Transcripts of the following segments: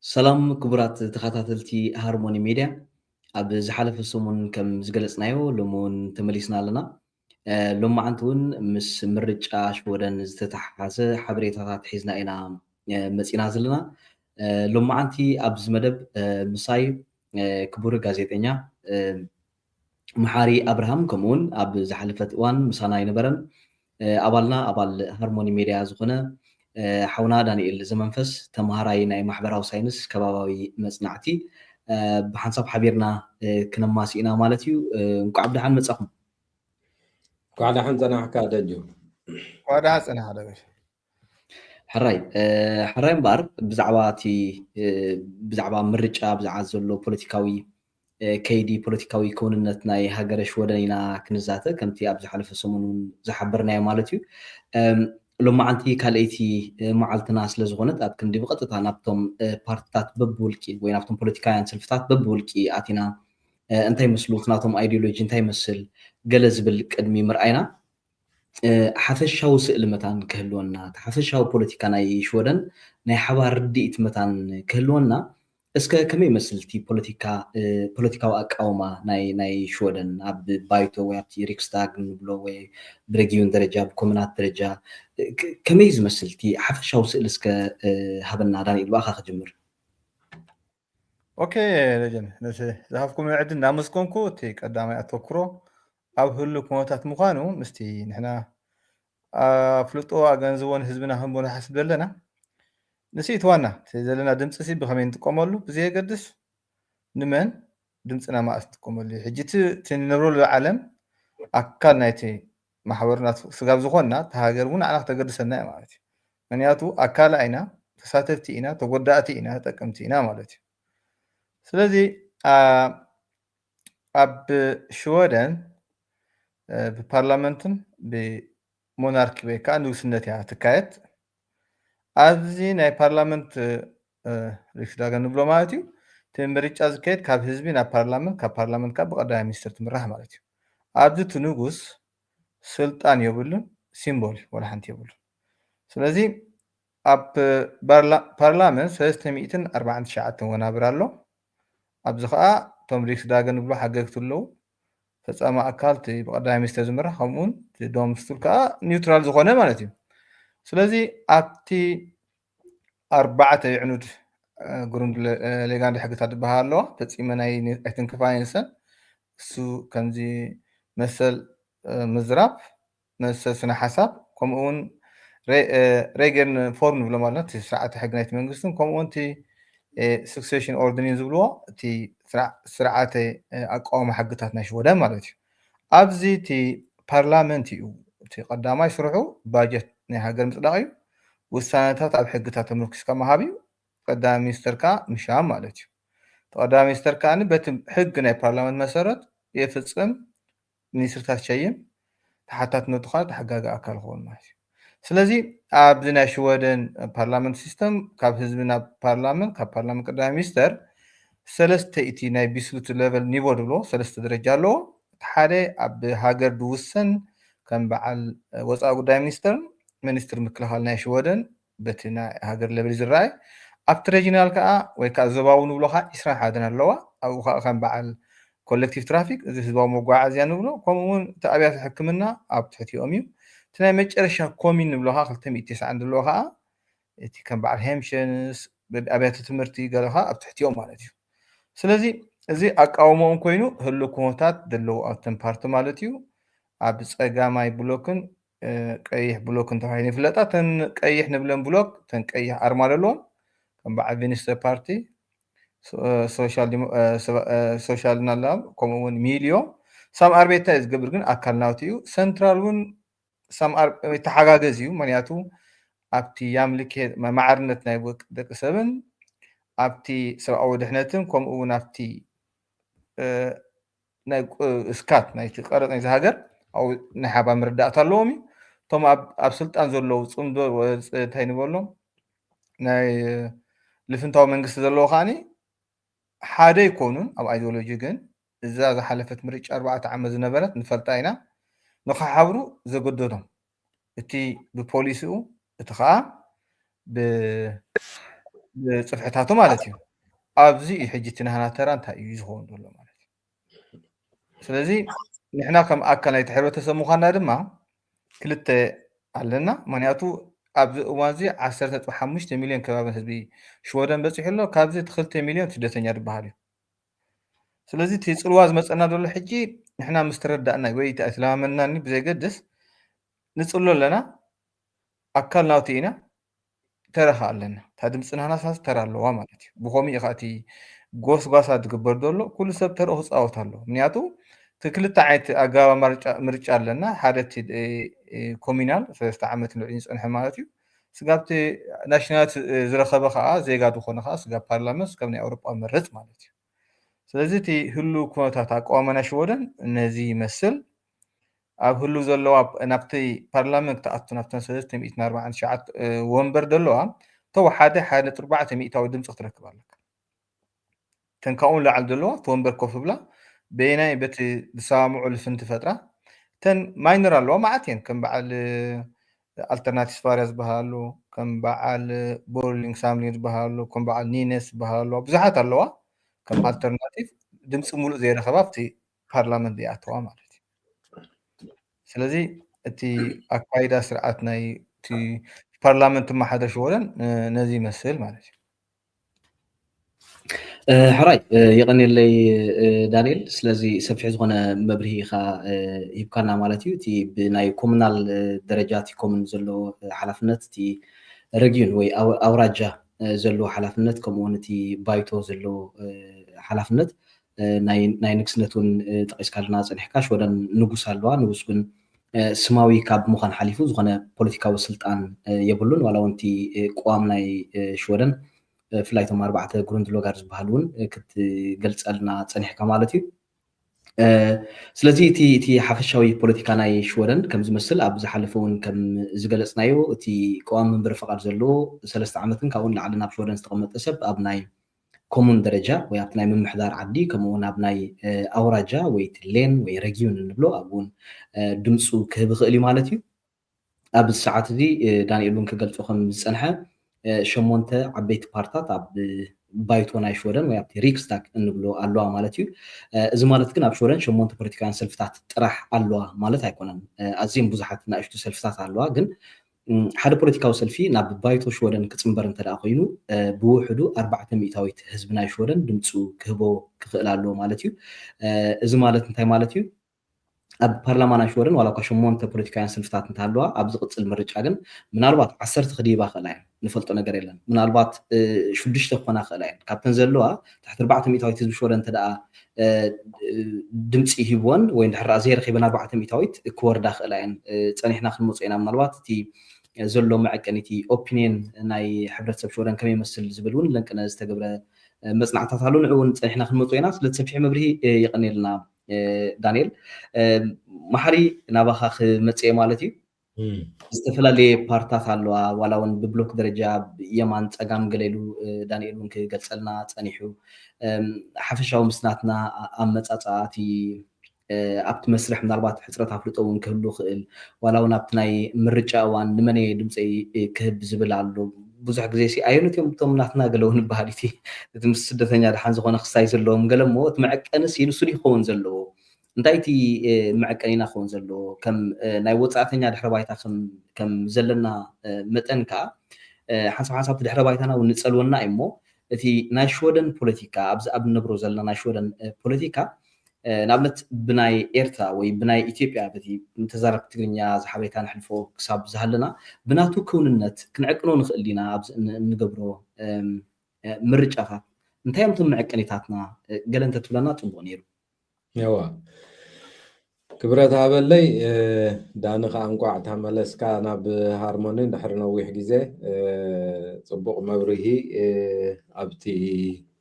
سلام كبرات تخاتلتي هارموني ميديا أب زحلف السمون كم زقلصنايو لمون تمليسنا لنا لما عنتون مس مرج عاش ودن زتتحاسه حبريتات حيزنا إنا مسينا زلنا لما عنتي أب زمدب مساي كبور غازيتنيا محاري أبراهام كمون أب زحلفت وان مسانا ينبرن أبالنا أبال هارموني ميديا زخنا حونا دانيال زمنفس تمهراي ناي محبراو ساينس كباباوي مصنعتي بحنسب حبيرنا كنماسينا مالتيو انكو عبد الحان مصخم قاعد حنزنا حكا دجو وهذا حسن هذا باش حراي حراي مبار بزعباتي بزعبا مرجع بزعا زلو بوليتيكاوي كيدي بوليتيكاوي كوننت ناي هاجرش ودنينا كنزاته كمتي ابز حلف سمون زحبرنا مالتيو لما عنتي كاليتي معلتنا سلازغونت اب كندي بقطتا نابتوم بارتات ببولكي وين نابتوم بوليتيكايان سلفتات ببولكي اتينا انتي مسلوت ناتوم ايديولوجي انتي مسل جلز بالقدمي مرأينا حفشاو سئل متان كهلونا حفشاو بوليتيكا ناي شودن ناي حبار رديت متان كهلونا اسكا كمي مسلتي بوليتيكاو اقاوما ناي شودن اب بايتو ويابتي ريكستاغ نبلو وي بريجيون درجة بكومنات درجة كمي مسلتي حفشاو سئل اسكا هبنا داني باخا خجمر اوكي لجن زهافكم عندنا مسكونكو تي قدامي اتوكرو او هلو كموتات مخانو مستي نحنا فلطو اغنزون حزبنا هم بنا حسب لنا نسيت وانا زلنا دمص سي بخمين تقوملو بزي قدس نمن دمصنا ما استقوملو حجت تنرو العالم اكل نايتي محورنا سغاب زخونا تهاجرون انا تقدسنا مالتي منياتو اكل اينا تساتفتي اينا تغداتي اينا تقمتي اينا مالتي سلازي اب شودن ببرلمانتن بموناركي بكا نوسنتها تكايت ابزي ناي برلمانت ريفداغن بلو مالتي تمريچ ازكيت كاب حزبي نا برلمانت كبرلمانت كاب قدام مينستر تمرح مالتي ابزي تنغوس سلطان يبلن سيمبول ولا حنت يبلن سلازي اب برلمانت 340 شعات ونابرالو ኣብዚ ከዓ እቶም ሪክስ ዳገን ንብሎ ሓገግቲ ኣለዉ ፈፃሚ ኣካልቲ ብቀዳማይ ሚኒስተር ዝምራሕ ከምኡውን ዶም ስቱል ከዓ ኒውትራል ዝኾነ ማለት እዩ ስለዚ ኣብቲ 4 ይዕኑድ ጉሩንድ ሌጋንዲ ሕግታት ዝበሃል ኣለዋ ፈፂመ ናይ ኣይትንክፋይንሰን እሱ ከምዚ መሰል ምዝራብ መሰል ስነ ሓሳብ ከምኡውን ሬገን ፎርም ንብሎም ኣለና እቲ ስርዓተ ሕጊ ናይቲ መንግስትን ከምኡውን እቲ succession ordering ዝብልዎ እቲ ስርዓተ ኣቃውማ ሕግታት ናይ ሽወደን ማለት እዩ ኣብዚ እቲ ፓርላመንት እዩ እቲ ቀዳማይ ስርሑ ባጀት ናይ ሃገር ምፅዳቅ እዩ ውሳነታት ኣብ ሕግታት ተመርኪስካ መሃብ እዩ ቀዳማይ ሚኒስተር ከዓ ምሻም ማለት እዩ ቀዳማይ ሚኒስተር ከዓ በቲ ሕጊ ናይ ፓርላመንት መሰረት የፍፅም ሚኒስትርታት ሸይም ተሓታትነቱ ከዓ ተሓጋጊ ኣካል ክኸውን ማለት እዩ ስለዚ ኣብዚ ናይ ሽወደን ፓርላመንት ሲስተም ካብ ህዝቢ ናብ ፓርላመንት ካብ ፓርላመንት ቀዳማይ ሚኒስተር ሰለስተ እቲ ናይ ቢስሉት ሌቨል ኒቮ ድብሎ ሰለስተ ደረጃ ኣለዎ እቲ ሓደ ኣብ ሃገር ድውሰን ከም በዓል ወፃኢ ጉዳይ ሚኒስትር ምክልኻል ናይ ሽወደን በቲ ናይ ሃገር ሌቨል ዝረአይ ኣብቲ ሬጂናል ከዓ ወይ ከዓ ዞባዊ ንብሎ ከዓ 21 ኣለዋ ኣብኡ ከዓ ከም በዓል ኮሌክቲቭ ትራፊክ እዚ ህዝባዊ መጓዓዝያ ንብሎ ከምኡውን እቲ ኣብያተ ሕክምና ኣብ ትሕቲኦም እዩ እቲ ናይ መጨረሻ ኮሚን ንብሎ ከዓ 290 ዘለዎ ከዓ እቲ ከም በዓል ሄምሽንስ ኣብያተ ትምህርቲ ገለ ከዓ ኣብ ትሕቲኦም ማለት እዩ ስለዚ እዚ ኣቃውሞኦም ኮይኑ ህሉ ኩነታት ዘለዎ ኣብተን ፓርቲ ማለት እዩ ኣብ ፀጋማይ ብሎክን ቀይሕ ብሎክን ተባሂሉ ይፍለጣ ተን ቀይሕ ንብለን ብሎክ ተን ቀይሕ ኣርማ ኣለዎም ከም በዓል ቪኒስተር ፓርቲ ሶሻል ናላም ከምኡውን ሚልዮ ሳም ኣርቤታ ዝገብር ግን ኣካል ናውቲ እዩ ሰንትራል እውን ሳም ተሓጋገዝ እዩ ምክንያቱ ኣብቲ ያምልክ ማዕርነት ናይ ደቂ ሰብን ኣብቲ ሰብኣዊ ድሕነትን ከምኡውን ኣብቲ ናይ እስካት ናይቲ ቀረፅ ናይ ሃገር ኣብ ናይ ሓባ ምርዳእታ ኣለዎም እዩ እቶም ኣብ ስልጣን ዘለዉ ፅምዶ እንታይ ንበሎም ናይ ልፍንታዊ መንግስቲ ዘለዎ ከዓኒ ሓደ ይኮኑን ኣብ ኣይዲዮሎጂ ግን እዛ ዝሓለፈት ምርጫ 4 ዓመት ዝነበረት ንፈልጣ ኢና ንኸሓብሩ ዘገደዶም እቲ ብፖሊሲኡ እቲ ከዓ ጽፍሕታቱ ማለት እዩ ኣብዚ ሕጂ እቲ ንህና ተራ እንታይ እዩ ዝኸውን ዘሎ ማለት እዩ ስለዚ ንሕና ከም ኣካል ናይቲ ሕብረተሰብ ምዃንና ድማ ክልተ ኣለና ምክንያቱ ኣብዚ እዋን እዚ 1.5 ሚልዮን ከባቢ ህዝቢ ሽወደን በፂሑ ኣሎ ካብዚ እቲ 2 ሚልዮን ስደተኛ ዝበሃል እዩ ስለዚ እቲ ፅልዋ ዝመፀና ዘሎ ሕጂ ንሕና ምስ ተረዳእና ወይ ተኣስላመናኒ ብዘይገድስ ንፅሎ ኣለና ኣካል ናውቲ ኢና ተረኻ ኣለና እታ ድምፂ ናህና ተራ ኣለዋ ማለት እዩ ብኸምኡ ኢኻ እቲ ጎስጓሳ ዝግበር ዘሎ ኩሉ ሰብ ተርኡ ክፃወት ኣሎ ምክንያቱ እቲ ክልተ ዓይነት ኣገባብ ምርጫ ኣለና ሓደ እቲ ኮሚናል 3 ዓመት ንልዕሊ ዝፀንሐ ማለት እዩ ስጋብቲ ናሽናት ዝረኸበ ከዓ ዜጋ ዝኾነ ከዓ ስጋብ ፓርላመንት ስጋብ ናይ ኣውሮጳ መረፅ ማለት እዩ ስለዚ እቲ ህሉ ኩነታት ኣቃዋማና ሽወደን ነዚ ይመስል ኣብ ህሉ ዘለዋ ናብቲ ፓርላመንት ክተኣቱ ናብተን 349 ወንበር ዘለዋ ተወሓደ 1.4 ሚእታዊ ድምፂ ክትረክብ ኣለካ ተን ካብኡ ላዕሊ ዘለዋ እቲ ወንበር ኮፍ ብላ በይናይ በቲ ዝሰማምዑ ልፍንቲ ፈጥራ ተን ማይነር ኣለዋ ማዓት እየን ከም በዓል ኣልተርናቲቭ ፋርያ ዝበሃሉ ከም በዓል ቦርሊንግ ሳምሊን ዝበሃሉ ከም በዓል ኒነስ ዝበሃሉ ብዙሓት ኣለዋ ከም ኣልተርናቲቭ ድምፂ ሙሉእ ዘይረኸባ ኣብቲ ፓርላመንት ዘይኣተዋ ማለት እዩ ስለዚ እቲ ኣካይዳ ስርዓት ናይ እቲ ፓርላመንት ማሓደር ሽወደን ነዚ ይመስል ማለት እዩ ሕራይ ይቐኒለይ ዳንኤል ስለዚ ሰፊሕ ዝኾነ መብርሂ ኢኻ ሂብካና ማለት እዩ እቲ ብናይ ኮሙናል ደረጃ እቲ ኮሙን ዘለዎ ሓላፍነት እቲ ረጊዩን ወይ ኣውራጃ ዘለዎ ሓላፍነት ከምኡውን እቲ ባይቶ ዘለዎ ሓላፍነት ናይ ንግስነት እውን ጠቂስካልና ፀኒሕካ ሽወደን ንጉስ ኣለዋ ንጉስ ግን ስማዊ ካብ ምዃን ሓሊፉ ዝኾነ ፖለቲካዊ ስልጣን የብሉን ዋላ እውን እቲ ቋም ናይ ሽወደን ብፍላይ እቶም 4 ጉሩንድሎጋር ዝበሃል እውን ክትገልፀልና ፀኒሕካ ማለት እዩ ስለዚ እቲ ሓፈሻዊ ፖለቲካ ናይ ሽወደን ከም ዝመስል ኣብ ዝሓለፈ እውን ከም ዝገለፅናዮ እቲ ቀዋሚ መንበሪ ፈቃድ ዘለዎ 3 ዓመትን ካብኡን ላዕሊ ናብ ሽወደን ዝተቐመጠ ሰብ ኣብ ናይ ኮሙን ደረጃ ወይ ኣብቲ ናይ ምምሕዳር ዓዲ ከምኡውን ኣብ ናይ ኣውራጃ ወይ ሌን ወይ ረጊዩን እንብሎ ኣብኡ እውን ድምፁ ክህብ ይኽእል እዩ ማለት እዩ ኣብ ሰዓት እዚ ዳንኤል እውን ክገልፆ ከም ዝፀንሐ 8 ዓበይቲ ፓርትታት ኣብ ባይቶ ናይ ሽወደን ወይ ኣብቲ ሪክስታግ እንብሎ ኣለዋ ማለት እዩ እዚ ማለት ግን ኣብ ሽወደን 8 ፖለቲካውያን ሰልፍታት ጥራሕ ኣለዋ ማለት ኣይኮነን ኣዝየን ብዙሓት ንኣሽቱ ሰልፍታት ኣለዋ ግን ሓደ ፖለቲካዊ ሰልፊ ናብ ባይቶ ሽወደን ክፅምበር እንተደኣ ኮይኑ ብውሕዱ 4 ሚእታዊት ህዝቢ ናይ ሽወደን ድምፁ ክህቦ ክኽእል ኣለዎ ማለት እዩ እዚ ማለት እንታይ ማለት እዩ ኣብ ፓርላማ ናይ ሽወደን ዋላ እኳ 8 ፖለቲካውያን ሰልፍታት እንተሃለዋ ኣብ ዝቕፅል ምርጫ ግን ምናልባት 10 ክዲባ ክእላ እየን ንፈልጦ ነገር የለን ምናልባት 6 ክኾና ክእላ እየን ካብተን ዘለዋ ትሕቲ 4 ሚእታዊት ህዝቢ ሽወደን እንተደኣ ድምፂ ሂብዎን ወይ እንድሕር ዘይረኺበን 4 ሚእታዊት ክወርዳ ክእላ እየን ፀኒሕና ክንመፁ ኢና ምናልባት እቲ ዘሎ መዐቀኒ እቲ ኦፒንየን ናይ ሕብረተሰብ ሽወደን ከመይ ይመስል ዝብል እውን ለንቅነ ዝተገብረ መፅናዕታት ኣሎ ንዑ እውን ፀኒሕና ክንመፁ ኢና ስለ ሰፊሕ መብርሂ ይቐኒልና ዳንኤል ማሕሪ ናባኻ ክመፅየ ማለት እዩ ዝተፈላለየ ፓርትታት ኣለዋ ዋላ እውን ብብሎክ ደረጃ የማን ፀጋም ገለሉ ዳንኤል እውን ክገልፀልና ፀኒሑ ሓፈሻዊ ምስናትና ኣመፃፅኣ እቲ ኣብቲ መስርሕ ምናልባት ሕፅረት ኣፍልጦ እውን ክህሉ ክእል ዋላ እውን ኣብቲ ናይ ምርጫ እዋን ንመነየ ድምፀይ ክህብ ዝብል ኣሎ ብዙሕ ግዜ ሲ ኣየነት እዮም እቶም ናትና ገለው ንበሃል እቲ ምስ ስደተኛ ድሓን ዝኾነ ክሳይ ዘለዎም ገለ እሞ እቲ መዐቀንስ ኢንሱን ይኸውን ዘለዎ እንታይ እቲ መዐቀኒና ክኸውን ዘለዎ ከም ናይ ወፃእተኛ ድሕረ ባይታ ከም ዘለና መጠን ከዓ ሓንሳብ ድሕረ ባይታና እውን ንፀልወና እዩ እሞ እቲ ናይ ሽወደን ፖለቲካ ኣብዚ ኣብ ንነብሮ ዘለና ናይ ሽወደን ፖለቲካ ንኣብነት ብናይ ኤርትራ ወይ ብናይ ኢትዮጵያ በቲ ተዛረብቲ ትግርኛ ዝሓበይካ ንሕልፎ ክሳብ ዝሃለና ብናቱ ክውንነት ክንዕቅኖ ንኽእል ኢና ኣብዚ እንገብሮ ምርጫታት እንታይ እዮም እቶም መዐቀኒታትና ገለ እንተትብለና ፅቡቕ ነይሩ يوا ክብረት ሃበለይ ዳኒ ከዓ እንቋዕ ተመለስካ ናብ ሃርሞኒ ድሕሪ ነዊሕ ግዜ ፅቡቕ መብርሂ ኣብቲ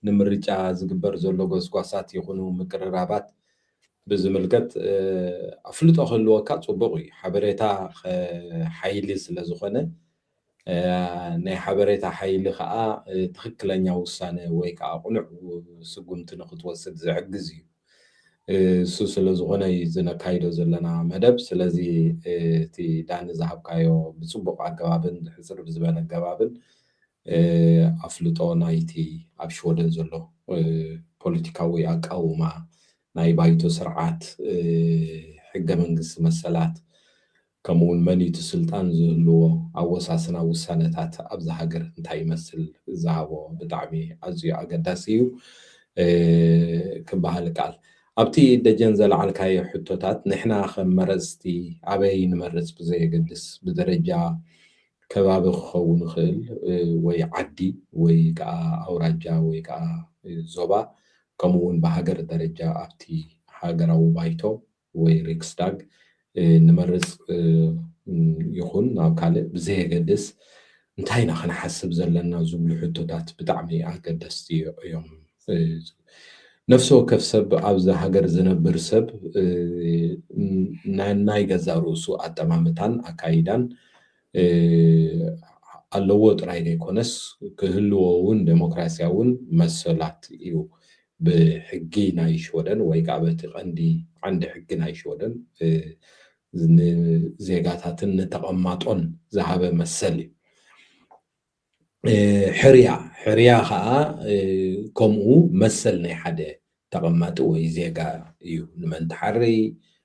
ንምርጫ ዝግበር ዘሎ ጎስጓሳት ይኹኑ ምቅርራባት ብዝምልከት ኣፍልጦ ክህልወካ ፅቡቕ እዩ ሓበሬታ ሓይሊ ስለ ዝኾነ ናይ ሓበሬታ ሓይሊ ከዓ ትክክለኛ ውሳነ ወይ ከዓ ቁኑዕ ስጉምቲ ንክትወስድ ዝሕግዝ እዩ እሱ ስለ ዝኾነ ዝነካይዶ ዘለና መደብ ስለዚ እቲ ዳኒ ዝሃብካዮ ብፅቡቕ ኣገባብን ሕፅር ብዝበለ ኣገባብን ኣፍልጦ ናይቲ ኣብ ሽወደን ዘሎ ፖለቲካዊ ኣቃውማ ናይ ባይቶ ስርዓት ሕገ መንግስቲ መሰላት ከምኡውን መኒቱ ስልጣን ዝህልዎ ኣወሳስና ውሳነታት ኣብዚ ሃገር እንታይ ይመስል ዝሃቦ ብጣዕሚ ኣዝዩ ኣገዳሲ እዩ ክበሃል ይከኣል። ኣብቲ ደጀን ዘለዓልካዮ ሕቶታት ንሕና ከም መረፅቲ ኣበይ ንመርፅ ብዘየገድስ ብደረጃ ከባቢ ክኸውን ይኽእል ወይ ዓዲ ወይ ከዓ ኣውራጃ ወይ ከዓ ዞባ ከምኡውን ብሃገር ደረጃ ኣብቲ ሃገራዊ ባይቶ ወይ ሪክስዳግ ንመርፅ ይኹን ናብ ካልእ ብዘየገድስ እንታይ ኢና ክንሓስብ ዘለና ዝብሉ ሕቶታት ብጣዕሚ ኣገደስቲ እዮም። ነፍሲ ወከፍ ሰብ ኣብዚ ሃገር ዝነብር ሰብ ናይ ገዛ ርእሱ ኣጠማምታን ኣካይዳን ኣለዎ ጥራይ ዘይኮነስ ክህልዎ እውን ዴሞክራሲያውን መሰላት እዩ ብሕጊ ናይ ሽወደን ወይ ከዓ በቲ ቀንዲ ዓንዲ ሕጊ ናይ ሽወደን ዜጋታትን ንተቐማጦን ዝሃበ መሰል እዩ። ሕርያ ከዓ ከምኡ መሰል ናይ ሓደ ተቐማጢ ወይ ዜጋ እዩ። ንመን ትሓሪ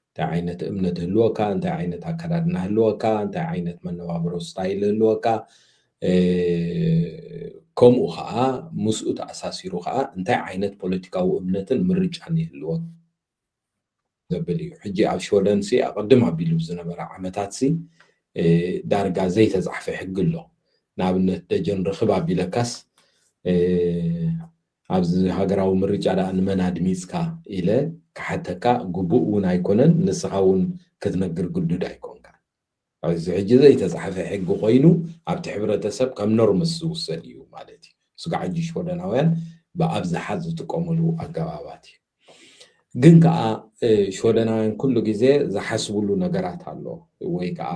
እንታይ ዓይነት እምነት ህልወካ እንታይ ዓይነት ኣከዳድና ህልወካ እንታይ ዓይነት መነባብሮ ስታይል ህልወካ ከምኡ ከዓ ምስኡ ተኣሳሲሩ ከዓ እንታይ ዓይነት ፖለቲካዊ እምነትን ምርጫን ይህልዎ ዘብል እዩ። ሕጂ ኣብ ሽወደንሲ ኣቐድም ኣቢሉ ዝነበረ ዓመታት ዳርጋ ዘይተፃሕፈ ሕጊ ኣሎ። ንኣብነት ደጀን ርክብ ኣቢለካስ ኣብዚ ሃገራዊ ምርጫ ዳ ንመን ኣድሚፅካ ኢለ ክሓተካ ግቡእ እውን ኣይኮነን ንስኻ እውን ክትነግር ግዱድ ኣይኮንካ። ኣብዚ ሕጂ ዘይተፃሕፈ ሕጊ ኮይኑ ኣብቲ ሕብረተሰብ ከም ኖርመስ ዝውሰድ እዩ ማለት እዩ። ስጋዕ ሕጂ ሽወደናውያን ብኣብዝሓ ዝጥቀመሉ ኣገባባት እዩ። ግን ከዓ ሽወደናውያን ኩሉ ግዜ ዝሓስብሉ ነገራት ኣሎ ወይ ከዓ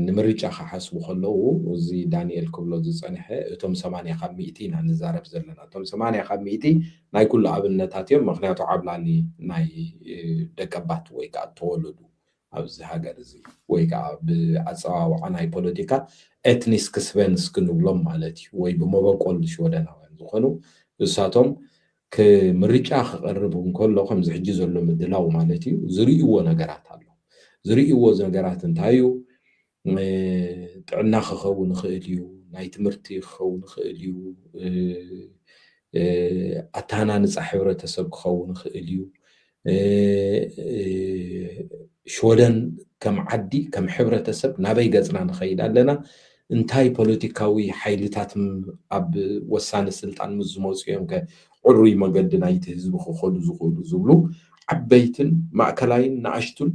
ንምርጫ ክሓስቡ ከለዉ እዚ ዳንኤል ክብሎ ዝፀንሐ እቶም 80 ካብ 100 ኢና ንዛረብ ዘለና። እቶም 80 ካብ 100 ናይ ኩሉ ኣብነታት እዮም። ምክንያቱ ዓብላሊ ናይ ደቀባት ወይ ከዓ ተወለዱ ኣብዚ ሃገር እዚ ወይ ከዓ ብኣፀዋውዓ ናይ ፖለቲካ ኤትኒስክ ስቨንስ ክንብሎም ማለት እዩ ወይ ብመበቆል ሽወደናውያን ዝኾኑ እሳቶም ምርጫ ክቐርብ እንከሎ ከምዚ ሕጂ ዘሎ ምድላው ማለት እዩ ዝርእይዎ ነገራት ኣሎ። ዝርእይዎ ነገራት እንታይ እዩ? ጥዕና ክኸውን ይኽእል እዩ፣ ናይ ትምህርቲ ክኸውን ይኽእል እዩ፣ ኣተሃናንፃ ሕብረተሰብ ክኸውን ይኽእል እዩ። ሽወደን ከም ዓዲ ከም ሕብረተሰብ ናበይ ገፅና ንኸይድ ኣለና፣ እንታይ ፖለቲካዊ ሓይልታት ኣብ ወሳኒ ስልጣን ምስ ዝመፁ እዮም ዕሩይ መገዲ ናይቲ ህዝቢ ክኸዱ ዝኽእሉ ዝብሉ ዓበይትን ማእከላይን ንኣሽቱን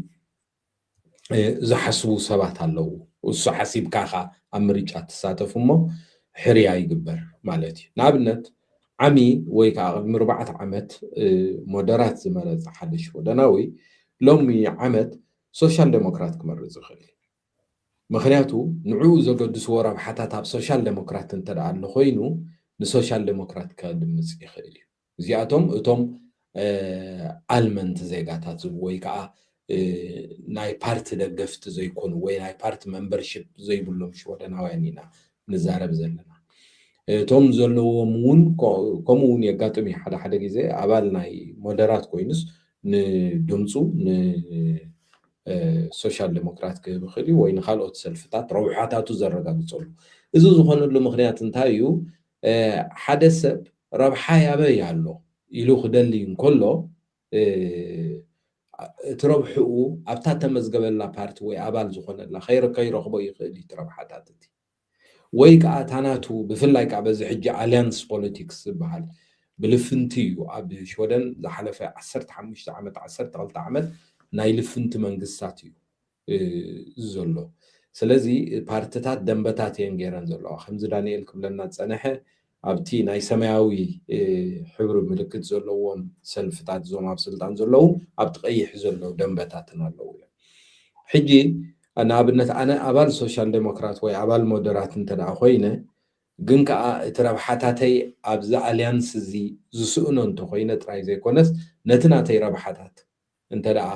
ዝሓስቡ ሰባት ኣለዉ። እሱ ሓሲብካ ኻ ኣብ ምርጫ ትሳተፉ እሞ ሕርያ ይግበር ማለት እዩ። ንኣብነት ዓሚ ወይ ከዓ ቅድሚ 4 ዓመት ሞደራት ዝመረፀ ሓደ ሽወደናዊ ሎሚ ዓመት ሶሻል ዴሞክራት ክመርፅ ይኽእል። ምክንያቱ ንዕኡ ዘገድስዎ ረብሓታት ኣብ ሶሻል ዴሞክራት እንተደኣ ኣሎ ኮይኑ ንሶሻል ዴሞክራት ከድምፅ ይኽእል እዩ። እዚኣቶም እቶም ኣልመንቲ ዜጋታት ወይ ከዓ ናይ ፓርቲ ደገፍቲ ዘይኮኑ ወይ ናይ ፓርቲ ሜምበርሺፕ ዘይብሎም ሽወደናውያን ኢና ንዛረብ ዘለና። እቶም ዘለዎም እውን ከምኡ እውን የጋጥም እዩ ሓደ ሓደ ግዜ ኣባል ናይ ሞደራት ኮይኑስ ንድምፁ ንሶሻል ዴሞክራት ክህብ ይኽእል እዩ ወይ ንካልኦት ሰልፍታት ረብሓታቱ ዘረጋግፀሉ። እዚ ዝኾነሉ ምክንያት እንታይ እዩ? ሓደ ሰብ ረብሓ ያበይ ኣሎ ኢሉ ክደሊ እንከሎ እቲ ረብሕኡ ኣብታ ተመዝገበላ ፓርቲ ወይ ኣባል ዝኾነላ ከይረክቦ ይኽእል እዩ ረብሓታት እቲ ወይ ከዓ ታናቱ ብፍላይ ከዓ በዚ ሕጂ ኣልያንስ ፖለቲክስ ዝበሃል ብልፍንቲ እዩ። ኣብ ሽወደን ዝሓለፈ 15 ዓመት 12 ዓመት ናይ ልፍንቲ መንግስታት እዩ ዘሎ። ስለዚ ፓርቲታት ደንበታት እየን ገይረን ዘለዋ። ከምዚ ዳንኤል ክብለና ፀንሐ ኣብቲ ናይ ሰማያዊ ሕብሪ ምልክት ዘለዎም ሰልፍታት ዞም ኣብ ስልጣን ዘለዉ ኣብቲ ቀይሕ ዘለዉ ደንበታትን ኣለዉ እዮም። ሕጂ ንኣብነት ኣነ ኣባል ሶሻል ዴሞክራት ወይ ኣባል ሞደራት እንተደኣ ኮይነ ግን ከዓ እቲ ረብሓታተይ ኣብዚ ኣልያንስ እዚ ዝስእኖ እንተኮይነ ጥራይ ዘይኮነስ ነቲ ናተይ ረብሓታት እንተደኣ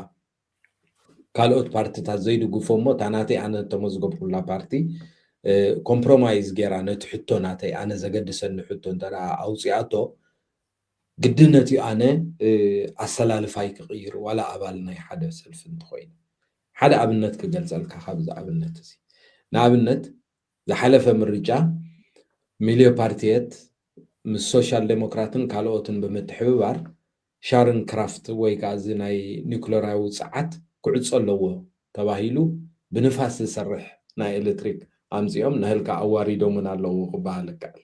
ካልኦት ፓርቲታት ዘይድግፎ እሞ እታ ናተይ ኣነ ተመዝገብኩላ ፓርቲ ኮምፕሮማይዝ ጌራ ነቲ ሕቶ ናተይ ኣነ ዘገድሰኒ ሕቶ እንተደኣ ኣውፅኣቶ ግድነት እዩ ኣነ ኣሰላልፋይ ክቕይር ዋላ ኣባል ናይ ሓደ ሰልፊ እንተኮይኑ ሓደ ኣብነት ክገልፀልካ ካብዚ ኣብነት እዚ ንኣብነት ዝሓለፈ ምርጫ ሚልዮ ፓርቲየት ምስ ሶሻል ዴሞክራትን ካልኦትን ብምትሕብባር ሻርን ክራፍት ወይ ከዓ እዚ ናይ ኒውክለራዊ ፀዓት ክዕፆ ኣለዎ ተባሂሉ ብንፋስ ዝሰርሕ ናይ ኤሌክትሪክ ኣምፂኦም ንህልካ ኣዋሪዶምን ኣለዎ ክበሃል ይከኣል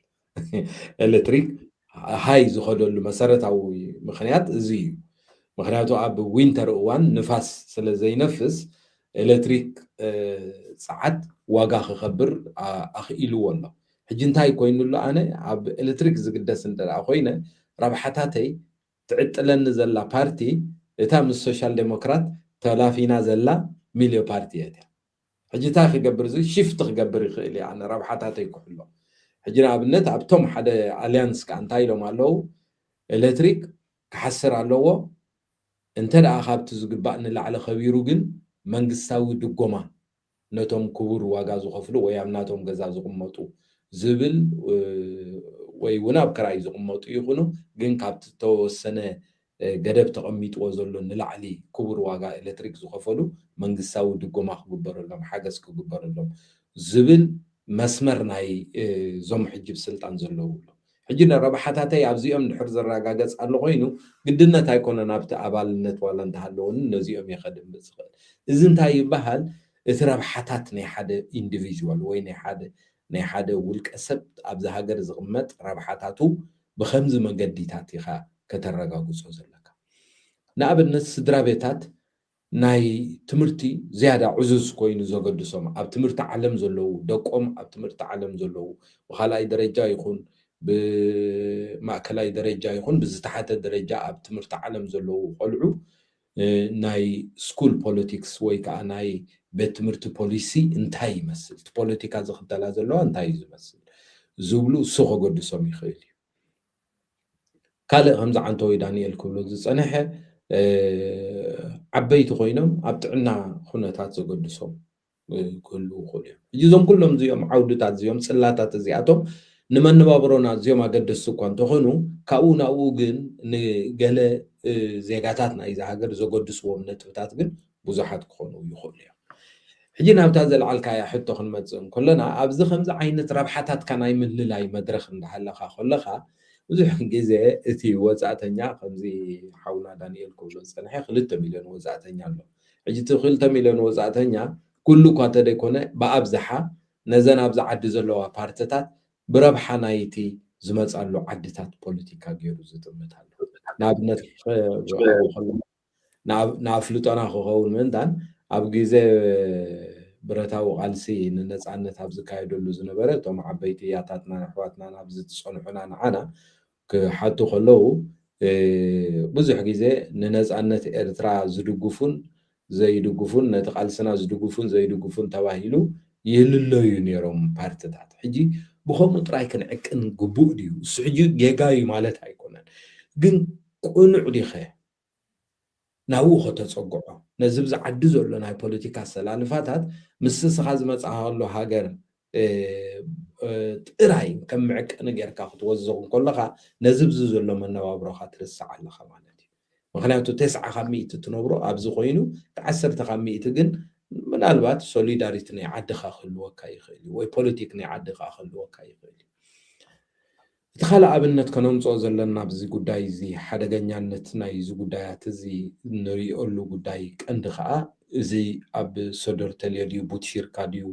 ኤሌክትሪክ ሃይ ዝኸደሉ መሰረታዊ ምክንያት እዚ እዩ ምክንያቱ ኣብ ዊንተር እዋን ንፋስ ስለ ዘይነፍስ ኤሌክትሪክ ፀዓት ዋጋ ክኸብር ኣኽኢልዎ ኣሎ ሕጂ እንታይ ኮይኑሎ ኣነ ኣብ ኤሌክትሪክ ዝግደስ እንተደኣ ኮይነ ረብሓታተይ ትዕጥለኒ ዘላ ፓርቲ እታ ምስ ሶሻል ዴሞክራት ተላፊና ዘላ ሚልዮ ፓርቲ እያ ሕጂ እንታይ ክገብር እዚ ሽፍት ክገብር ይኽእል እያ ኣነ ረብሓታተይ ክሕሎ ሕጂ ንኣብነት ኣብቶም ሓደ ኣልያንስ ከዓ እንታይ ኢሎም ኣለዉ ኤሌክትሪክ ክሓስር ኣለዎ እንተደኣ ካብቲ ዝግባእ ንላዕሊ ከቢሩ ግን መንግስታዊ ድጎማ ነቶም ክቡር ዋጋ ዝኸፍሉ ወይ ኣብ ናቶም ገዛ ዝቕመጡ ዝብል ወይ እውን ኣብ ክራይ ዝቕመጡ ይኹኑ ግን ካብቲ ተወሰነ ገደብ ተቐሚጥዎ ዘሎ ንላዕሊ ክቡር ዋጋ ኤሌክትሪክ ዝኸፈሉ መንግስታዊ ድጎማ ክግበረሎም ሓገዝ ክግበረሎም ዝብል መስመር ናይ ዞም ሕጂ ብስልጣን ዘለዉ ሕጂ ረብሓታተይ ኣብዚኦም ድሕር ዘረጋገፅ ኣሎ ኮይኑ ግድነት ኣይኮነን ኣብቲ ኣባልነት ዋላ እንተሃለወኒ ነዚኦም የኸድም ዝኽእል እዚ እንታይ ይበሃል እቲ ረብሓታት ናይ ሓደ ኢንዲቪዥዋል ወይ ናይ ሓደ ውልቀ ሰብ ኣብዚ ሃገር ዝቕመጥ ረብሓታቱ ብከምዚ መገዲታት ኢኻ ከተረጋግፆ ዘለካ ንኣብነት ስድራ ቤታት ናይ ትምህርቲ ዝያዳ ዕዙዝ ኮይኑ ዘገድሶም ኣብ ትምህርቲ ዓለም ዘለዉ ደቆም ኣብ ትምህርቲ ዓለም ዘለዉ ብካልኣይ ደረጃ ይኹን ብማእከላይ ደረጃ ይኹን ብዝተሓተ ደረጃ ኣብ ትምህርቲ ዓለም ዘለዉ ቆልዑ ናይ ስኩል ፖለቲክስ ወይ ከዓ ናይ ቤት ትምህርቲ ፖሊሲ እንታይ ይመስል እቲ ፖለቲካ ዝኽተላ ዘለዋ እንታይ እዩ ዝመስል ዝብሉ እሱ ከገድሶም ይኽእል እዩ ካልእ ከምዚ ዓንተወይ ዳንኤል ክብሎ ዝፀንሐ ዓበይቲ ኮይኖም ኣብ ጥዕና ኩነታት ዘገድሶም ክህልው ይኽእሉ እዮም ሕጂ እዞም ኩሎም እዚኦም ዓውድታት እዚኦም ፅላታት እዚኣቶም ንመነባብሮና እዚኦም ኣገደስቲ እኳ እንተኾኑ ካብኡ ናብኡ ግን ንገለ ዜጋታት ናይዚ ሃገር ዘገድስዎም ነጥብታት ግን ብዙሓት ክኾኑ ይኽእሉ እዮም ሕጂ ናብታ ዘለዓልካያ ሕቶ ክንመፅእ ከለና ኣብዚ ከምዚ ዓይነት ረብሓታትካ ናይ ምልላይ መድረክ እንዳሃለካ ከለካ ብዙሕ ግዜ እቲ ወፃእተኛ ከምዚ ሓውና ዳንኤል ክብሎ ዝፀንሐ 2 ሚልዮን ወፃእተኛ ኣሎ ሕጂ እቲ 2 ሚልዮን ወፃእተኛ ኩሉ እኳ እንተደይኮነ ብኣብዝሓ ነዘን ኣብዚ ዓዲ ዘለዋ ፓርትታት ብረብሓ ናይቲ ዝመፃሉ ዓድታት ፖለቲካ ገይሩ ዝጥምት ኣሎ ንኣብነት ንኣፍልጦና ክኸውን ምእንታን ኣብ ግዜ ብረታዊ ቃልሲ ንነፃነት ኣብ ዝካየደሉ ዝነበረ እቶም ዓበይቲ እያታትና ኣሕዋትና ኣብዚ ዝፀንሑና ንዓና ክሓቱ ከለዉ ብዙሕ ግዜ ንነፃነት ኤርትራ ዝድግፉን ዘይድግፉን ነቲ ቃልስና ዝድግፉን ዘይድግፉን ተባሂሉ ይህልለዩ ነይሮም ፓርትታት ሕጂ ብከምኡ ጥራይ ክንዕቅን ግቡእ ድዩ እሱ ሕጂ ጌጋዩ ማለት ኣይኮነን ግን ቁኑዕ ዲኸ ናብኡ ከተፀጉዖ ነዚ ብዝዓዲ ዘሎ ናይ ፖለቲካ ኣሰላልፋታት ምስ ስኻ ዝመፅኻሎ ሃገር ጥራይ ከም ምዕቅኒ ጌርካ ክትወዝቕ ከለካ ነዚ ብዚ ዘሎ መነባብሮካ ትርስዕ ኣለካ ማለት እዩ ምክንያቱ 9 ካብ 100 ትነብሮ ኣብዚ ኮይኑ 10 ካብ 100 ግን ምናልባት ሶሊዳሪቲ ናይ ዓድኻ ክህልወካ ይኽእል ወይ ፖለቲክ ናይ ዓድኻ ክህልወካ ይኽእል እቲ ካልእ ኣብነት ከነምፅኦ ዘለና ብዚ ጉዳይ እዚ ሓደገኛነት ናይ እዚ ጉዳያት እዚ ንሪኦሉ ጉዳይ ቀንዲ ከዓ እዚ ኣብ ሶዶር ተልዮ ድዩ ቡትሺርካ ድዩ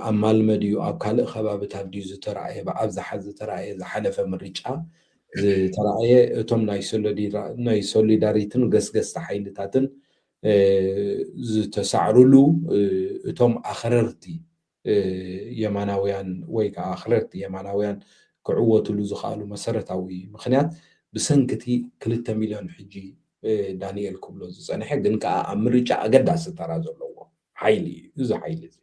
ኣብ ማልመ ድዩ ኣብ ካልእ ከባቢታት ድዩ ዝተረኣየ ብኣብዝሓ ዝተረኣየ ዝሓለፈ ምርጫ ዝተረኣየ እቶም ናይ ሶሊዳሪትን ገስገስቲ ሓይልታትን ዝተሳዕርሉ እቶም ኣኽረርቲ የማናውያን ወይ ከዓ ኣኽረርቲ የማናውያን ክዕወትሉ ዝኽኣሉ መሰረታዊ ምክንያት ብሰንኪቲ 2 ሚልዮን ሕጂ ዳንኤል ክብሎ ዝፀንሐ ግን ከዓ ኣብ ምርጫ ኣገዳሲ ተራ ዘለዎ ሓይሊ እዩ እዚ ሓይሊ እዚ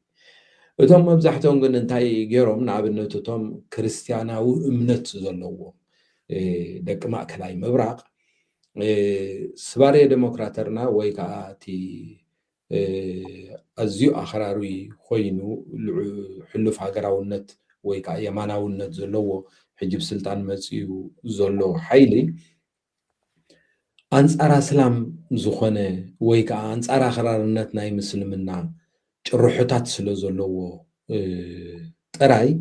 እቶም መብዛሕትኦም ግን እንታይ ገይሮም ንኣብነት እቶም ክርስትያናዊ እምነት ዘለዎም ደቂ ማእከላይ ምብራቅ ስባርየ ዴሞክራተርና ወይ ከዓ እቲ أزيو أخراري خوينو حلف هاجراونت ويكا يماناونت زلو حجب سلطان مسيو زلو حيلي أنصار سلام زخنة ويكا أنصار أخرارنت ناي مسلمنا روحتات سلو زلو تراي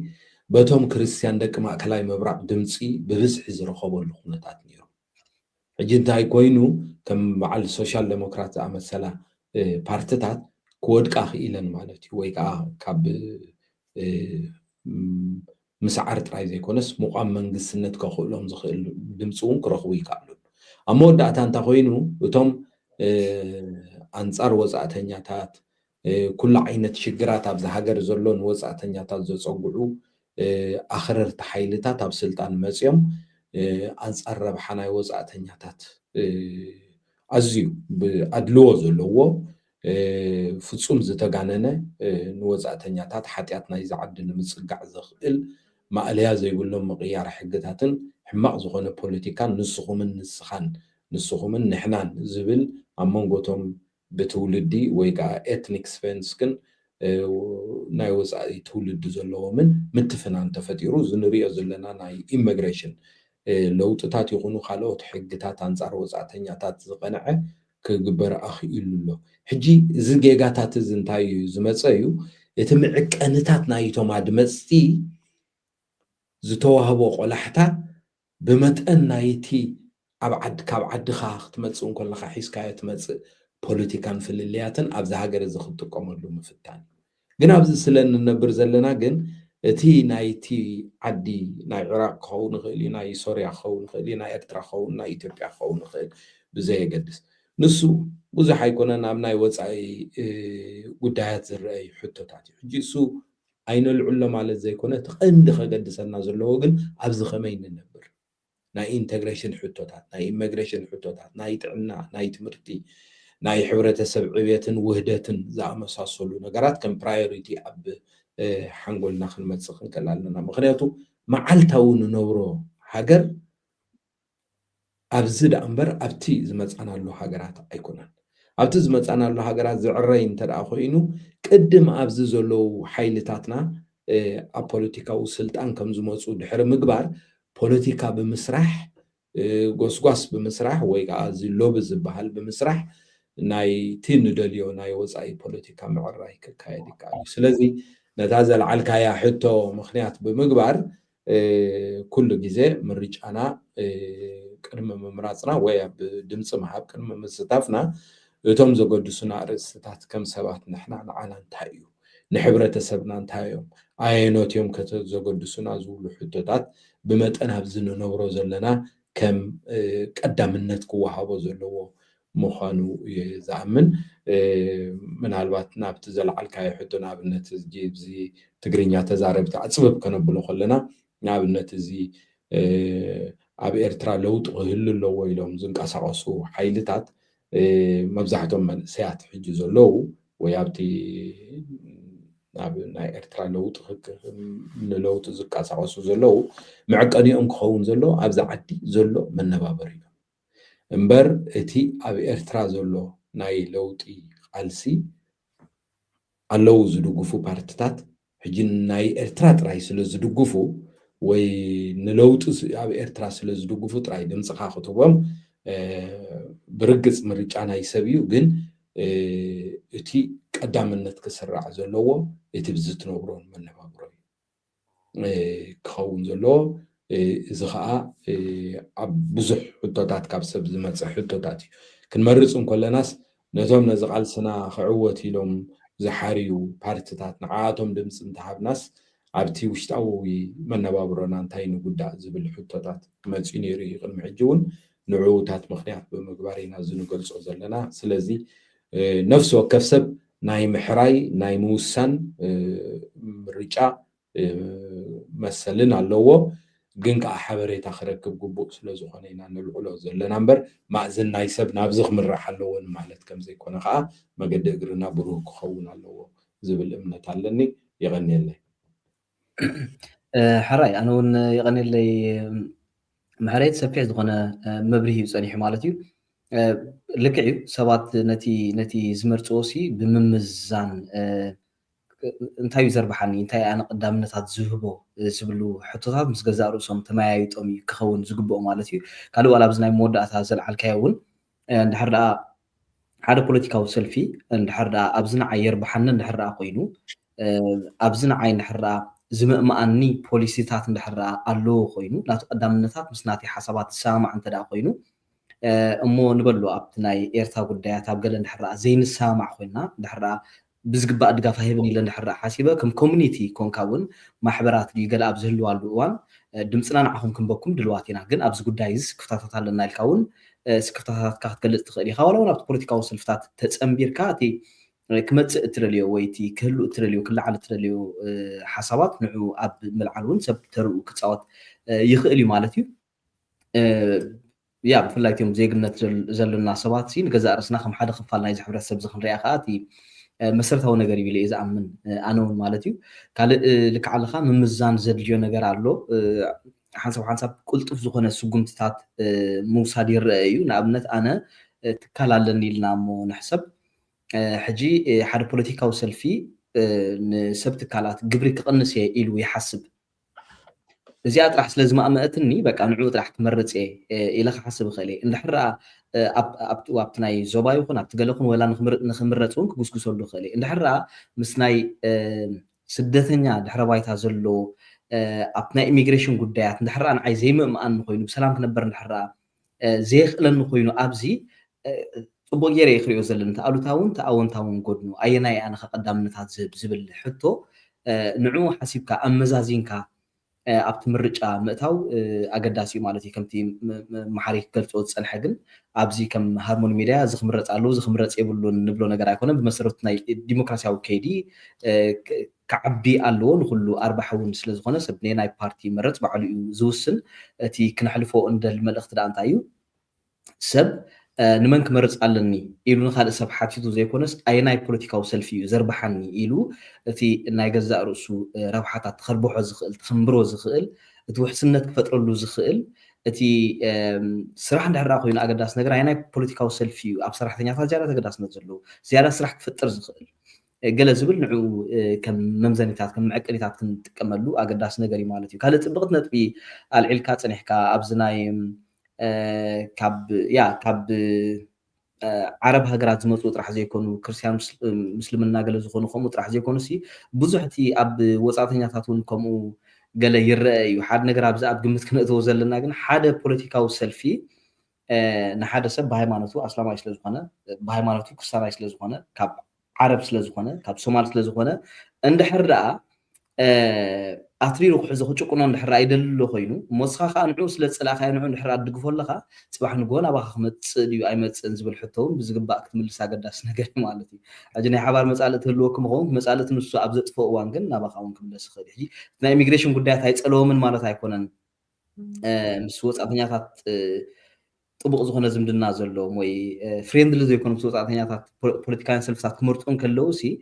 بتوم كريستيان دك ما كلاي مبرع دمسي ببزح زرخبو لخونتات نيرو حجنتاي كوينو كم مع السوشيال ديموكرات أمثلا بارتتات كود إلين مالتي ويكا كاب مسعر تراي زي كونس مقام منجسنت كخلهم زخيل دمسون كرخوي كابلون أمود دعتان تخوينو وتوم أنصار وزعتنياتات كل عينة شجرات أبز هاجر زلون وزعتنياتات زو صقعو آخر تحيلتات أب سلطان مسيم أنصار ربحنا وزعتنياتات أزيو بأدلو زلو ፍጹም ዝተጋነነ ንወፃእተኛታት ሓጢኣትና እዩ ዝዓድን ንምፅጋዕ ዝኽእል ማእልያ ዘይብሎም ምቕያር ሕግታትን ሕማቕ ዝኾነ ፖለቲካን ንስኹምን ንሕናን ዝብል ኣብ መንጎቶም ብትውልዲ ወይ ከዓ ኤትኒክ ስፔንስክን ናይ ወፃኢ ትውልዲ ዘለዎምን ምትፍናን ተፈጢሩ ዝንሪኦ ዘለና ናይ ኢሚግሬሽን ለውጥታት ይኹኑ ካልኦት ሕግታት ኣንጻር ወፃእተኛታት ዝቐንዐ ክግበር ኣኽኢሉ ኣሎ ሕጂ እዚ ጌጋታት እዚ እንታይ እዩ ዝመፀ እዩ እቲ ምዕቀንታት ናይቶም ኣድመፅቲ ዝተዋህቦ ቆላሕታ ብመጠን ናይቲ ኣብ ዓዲ ካብ ዓድኻ ክትመፅእ እንከለካ ሒዝካዮ ትመፅእ ፖለቲካን ፍልልያትን ኣብዚ ሃገር እዚ ክትጥቀመሉ ምፍታን ግን ኣብዚ ስለ እንነብር ዘለና ግን እቲ ናይቲ ዓዲ ናይ ዕራቅ ክኸውን ይኽእል እዩ ናይ ሶርያ ክኸውን ይኽእል እዩ ናይ ኤርትራ ክኸውን ናይ ኢትዮጵያ ክኸውን ይኽእል ብዘየገድስ ንሱ ብዙሕ ኣይኮነን ኣብ ናይ ወፃኢ ጉዳያት ዝረአዩ ሕቶታት እዩ ሕጂ እሱ ኣይነልዑሎ ማለት ዘይኮነ እቲ ቀንዲ ከገድሰና ዘለዎ ግን ኣብዚ ከመይ ንነብር ናይ ኢንተግሬሽን ሕቶታት ናይ ኢሚግሬሽን ሕቶታት ናይ ጥዕና ናይ ትምህርቲ ናይ ሕብረተሰብ ዕብየትን ውህደትን ዝኣመሳሰሉ ነገራት ከም ፕራዮሪቲ ኣብ ሓንጎልና ክንመፅእ ክንከል ኣለና ምክንያቱ መዓልታዊ ንነብሮ ሃገር ኣብዚ ዳ እምበር ኣብቲ ዝመፃናሉ ሃገራት ኣይኮነን ኣብቲ ዝመፃናሉ ሃገራት ዝዕረይ እንተደኣ ኮይኑ ቅድም ኣብዚ ዘለው ሓይልታትና ኣብ ፖለቲካዊ ስልጣን ከም ዝመፁ ድሕሪ ምግባር ፖለቲካ ብምስራሕ ጎስጓስ ብምስራሕ ወይ ከዓ እዚ ሎቢ ዝበሃል ብምስራሕ ናይቲ ንደልዮ ናይ ወፃኢ ፖለቲካ ምዕራይ ክካየድ ይከኣል እዩ ስለዚ ነታ ዘለዓልካያ ሕቶ ምክንያት ብምግባር ኩሉ ግዜ ምርጫና ቅድሚ ምምራፅና ወይ ኣብ ድምፂ ምሃብ ቅድሚ ምስታፍና እቶም ዘገድሱና ርእስታት ከም ሰባት ንሕና ንዓና እንታይ እዩ ንሕብረተሰብና እንታይ እዮም ኣየኖት እዮም ዘገድሱና ዝብሉ ሕቶታት ብመጠን ኣብዚ ንነብሮ ዘለና ከም ቀዳምነት ክወሃቦ ዘለዎ ምዃኑ ዝኣምን ምናልባት ናብቲ ዘለዓልካዮ ሕቶ ንኣብነት እዚ ትግርኛ ተዛረብቲ ኣፅብብ ከነብሎ ከለና ንኣብነት እዚ ኣብ ኤርትራ ለውጢ ክህሉ ኣለዎ ኢሎም ዝንቀሳቐሱ ሓይልታት መብዛሕትኦም መንእሰያት ሕጂ ዘለዉ ወይ ኣብቲ ናብ ናይ ኤርትራ ለውጢ ንለውጢ ዝንቀሳቐሱ ዘለዉ መዕቀኒኦም ክኸውን ዘሎ ኣብዛ ዓዲ ዘሎ መነባበሪ እዩ እምበር እቲ ኣብ ኤርትራ ዘሎ ናይ ለውጢ ቃልሲ ኣለዉ ዝድግፉ ፓርቲታት ሕጂ ናይ ኤርትራ ጥራይ ስለ ዝድግፉ ወይ ንለውጢ ኣብ ኤርትራ ስለ ዝድግፉ ጥራይ ድምፅኻ ክትቦም ብርግፅ ምርጫ ናይ ሰብ እዩ ግን እቲ ቀዳምነት ክስራዕ ዘለዎ እቲ ብዝትነብሮን መነባብሮ እዩ ክኸውን ዘለዎ እዚ ከዓ ኣብ ብዙሕ ሕቶታት ካብ ሰብ ዝመፅእ ሕቶታት እዩ ክንመርፅ እንከለናስ ነቶም ነዚ ቃልስና ክዕወት ኢሎም ዝሓርዩ ፓርቲታት ንዓቶም ድምፂ እንተሃብናስ ኣብቲ ውሽጣዊ መነባብሮና እንታይ ንጉዳእ ዝብል ሕቶታት መፅኡ ነይሩ እዩ ቅድሚ ሕጂ እውን ንዕውታት ምክንያት ብምግባር ኢና ዝንገልፆ ዘለና ስለዚ ነፍሲ ወከፍ ሰብ ናይ ምሕራይ ናይ ምውሳን ምርጫ መሰልን ኣለዎ ግን ከዓ ሓበሬታ ክረክብ ግቡእ ስለዝኾነ ኢና ንልዕሎ ዘለና እምበር ማእዝን ናይ ሰብ ናብዚ ክምራሕ ኣለዎን ማለት ከም ዘይኮነ ከዓ መገዲ እግርና ብሩህ ክኸውን ኣለዎ ዝብል እምነት ኣለኒ ይቀኒየለይ ሓራይ ኣነ እውን ይቀኒየለይ ምሕረት ሰፊሕ ዝኾነ መብርሂ ፀኒሑ ማለት እዩ ልክዕ እዩ ሰባት ነቲ ዝመርፅዎ ሲ ብምምዛን እንታይ እዩ ዘርባሓኒ እንታይ ኣነ ቀዳምነታት ዝህቦ ዝብሉ ሕቶታት ምስ ገዛእ ርእሶም ተመያይጦም እዩ ክኸውን ዝግብኦ ማለት እዩ ካልእ ዋላ ኣብዚ ናይ መወዳእታ ዘለዓልካዮ እውን እንድሕር ደኣ ሓደ ፖለቲካዊ ሰልፊ እንድሕር ደኣ ኣብዚ ንዓይ የርባሓኒ እንድሕር ደኣ ኮይኑ ኣብዚ ንዓይ እንድሕር ደኣ ዝምእማኣኒ ፖሊሲታት እንድሕር ደኣ ኣለዎ ኮይኑ ናቱ ቀዳምነታት ምስ ናተይ ሓሳባት ዝሰማማዕ እንተደኣ ኮይኑ እሞ ንበሎ ኣብቲ ናይ ኤርትራ ጉዳያት ኣብ ገለ እንድሕር ደኣ ዘይንሰማማዕ ኮይና እንድሕር ደኣ ብዝግባእ ድጋፍ ኣይህብን ኢለ እንድሕር ደኣ ሓሲበ ከም ኮሚኒቲ ኮንካ እውን ማሕበራት ድዩ ገለ ኣብ ዝህልዋሉ እዋን ድምፅና ንዓኹም ክንበኩም ድልዋት ኢና ግን ኣብዚ ጉዳይ እዚ ክፍታታት ኣለና ኢልካ እውን ስክፍታታትካ ክትገልፅ ትኽእል ኢኻ ዋላ እውን ኣብቲ ፖለቲካዊ ሰልፍታት ተፀምቢርካ እቲ ክመፅእ እትደልዮ ወይ እቲ ክህሉ እትደልዮ ክለዓል እትደልዮ ሓሳባት ንዑ ኣብ ምልዓል እውን ሰብ ተርኡ ክፃወት ይኽእል እዩ ማለት እዩ ያ ብፍላይ እትዮም ዜግነት ዘለና ሰባት ንገዛእ ርእስና ከም ሓደ ክፋል ናይ ሕብረተሰብ እዚ ክንሪኣ ከዓ እቲ መሰረታዊ ነገር እዩ ኢለ እየ ዝኣምን ኣነ እውን ማለት እዩ ካልእ ልክዓልካ ምምዛን ዘድልዮ ነገር ኣሎ ሓንሳብ ቁልጡፍ ዝኾነ ስጉምትታት ምውሳድ ይርአ እዩ ንኣብነት ኣነ ትካል ኣለኒ ኢልና እሞ ንሕሰብ ሕጂ ሓደ ፖለቲካዊ ሰልፊ ንሰብ ትካላት ግብሪ ክቕንስ እየ ኢሉ ይሓስብ እዚኣ ጥራሕ ስለ ዝማእመአትኒ በቃ ንዕኡ ጥራሕ ክመርፅ እየ ኢለ ክሓስብ ይኽእል እየ እንድሕር ኣብቲ ናይ ዞባ ይኹን ኣብቲ ገለ ይኹን ወላ ንክምረፅ እውን ክጉስጉሰሉ ይኽእል እየ እንድሕር ምስ ናይ ስደተኛ ድሕረ ባይታ ዘሎ ኣብቲ ናይ ኢሚግሬሽን ጉዳያት እንድሕር ንዓይ ዘይምእምኣኒ ኮይኑ ብሰላም ክነበር እንድሕር ዘይኽእለኒ ኮይኑ ኣብዚ ፅቡቅ ጌረ ክሪኦ ዘለና እቲ ኣሉታውን እቲ ኣወንታውን ጎድኑ ኣየናይ ኣነ ቀዳምነታት ዝህብ ዝብል ሕቶ ንዕኡ ሓሲብካ ኣመዛዚንካ ኣብቲ ምርጫ ምእታው ኣገዳሲ እዩ ማለት እዩ ከምቲ መሓሪ ክገልፆ ዝፀንሐ ግን ኣብዚ ከም ሃርሞኒ ሚድያ እዚ ክምረፅ ኣለዎ እዚ ክምረፅ የብሉን ንብሎ ነገር ኣይኮነን ብመሰረቱ ናይ ዲሞክራሲያዊ ከይዲ ክዓቢ ኣለዎ ንኩሉ ኣርባሕ እውን ስለዝኾነ ሰብ ናይ ፓርቲ መረፅ ባዕሉ እዩ ዝውስን እቲ ክነሕልፎ እንደል መልእኽቲ ዳ እንታይ እዩ ሰብ ንመን ክመርፅ ኣለኒ ኢሉ ንካልእ ሰብ ሓቲቱ ዘይኮነስ ኣየናይ ፖለቲካዊ ሰልፊ እዩ ዘርባሓኒ ኢሉ እቲ ናይ ገዛእ ርእሱ ረብሓታት ክርብሖ ዝኽእል ክምብሮ ዝኽእል እቲ ውሕስነት ክፈጥረሉ ዝኽእል እቲ ስራሕ እንድሕር ኮይኑ ኣገዳሲ ነገር ኣየናይ ፖለቲካዊ ሰልፊ እዩ ኣብ ሰራሕተኛታት ዝያዳ ተገዳስነት ዘለዎ ዝያዳ ስራሕ ክፈጥር ዝኽእል ገለ ዝብል ንዕኡ ከም መምዘኒታት ከም መዐቀኒታት ክንጥቀመሉ ኣገዳሲ ነገር እዩ ማለት እዩ ካልእ ፅብቕቲ ነጥቢ ኣልዒልካ ፀኒሕካ ኣብዚ ናይ ካብ ዓረብ ሃገራት ዝመፁ ጥራሕ ዘይኮኑ ክርስቲያን ምስልምና ገለ ዝኾኑ ከምኡ ጥራሕ ዘይኮኑ ሲ ብዙሕ እቲ ኣብ ወፃእተኛታት እውን ከምኡ ገለ ይርአ እዩ ሓደ ነገር ኣብዚ ኣብ ግምት ክነእትዎ ዘለና ግን ሓደ ፖለቲካዊ ሰልፊ ንሓደ ሰብ ብሃይማኖቱ ኣስላማይ ስለዝኾነ ብሃይማኖቱ ክርስቲያናይ ስለዝኾነ ካብ ዓረብ ስለዝኾነ ካብ ሶማል ስለዝኾነ እንድሕር ደኣ ኣትሪሩ ክሕዞ ክጭቁኖ እንድሕር ኣይደልሎ ኮይኑ ሞስኻ ከዓ ንዕኡ ስለ ዝፀላእካዮ ንዕኡ እንድሕር ድግፎ ኣለካ ፅባሕ ንጎ ናባኻ ክመፅእ ድዩ ኣይመፅእን ዝብል ሕቶ እውን ብዝግባእ ክትምልስ ኣገዳሲ ነገር ማለት እዩ ሕጂ ናይ ሓባር መፃልእ ትህልወኩም ኸውን መፃልእቲ ንሱ ኣብ ዘጥፍኦ እዋን ግን ናባኻ እውን ክምለስ ይኽእል ሕጂ ናይ ኢሚግሬሽን ጉዳያት ኣይፀለዎምን ማለት ኣይኮነን ምስ ወፃእተኛታት ጥቡቅ ዝኾነ ዝምድና ዘለዎም ወይ ፍሬንድሊ ዘይኮኑ ምስ ወፃእተኛታት ፖለቲካውያን ሰልፍታት ክመርፁን ከለዉ ሲ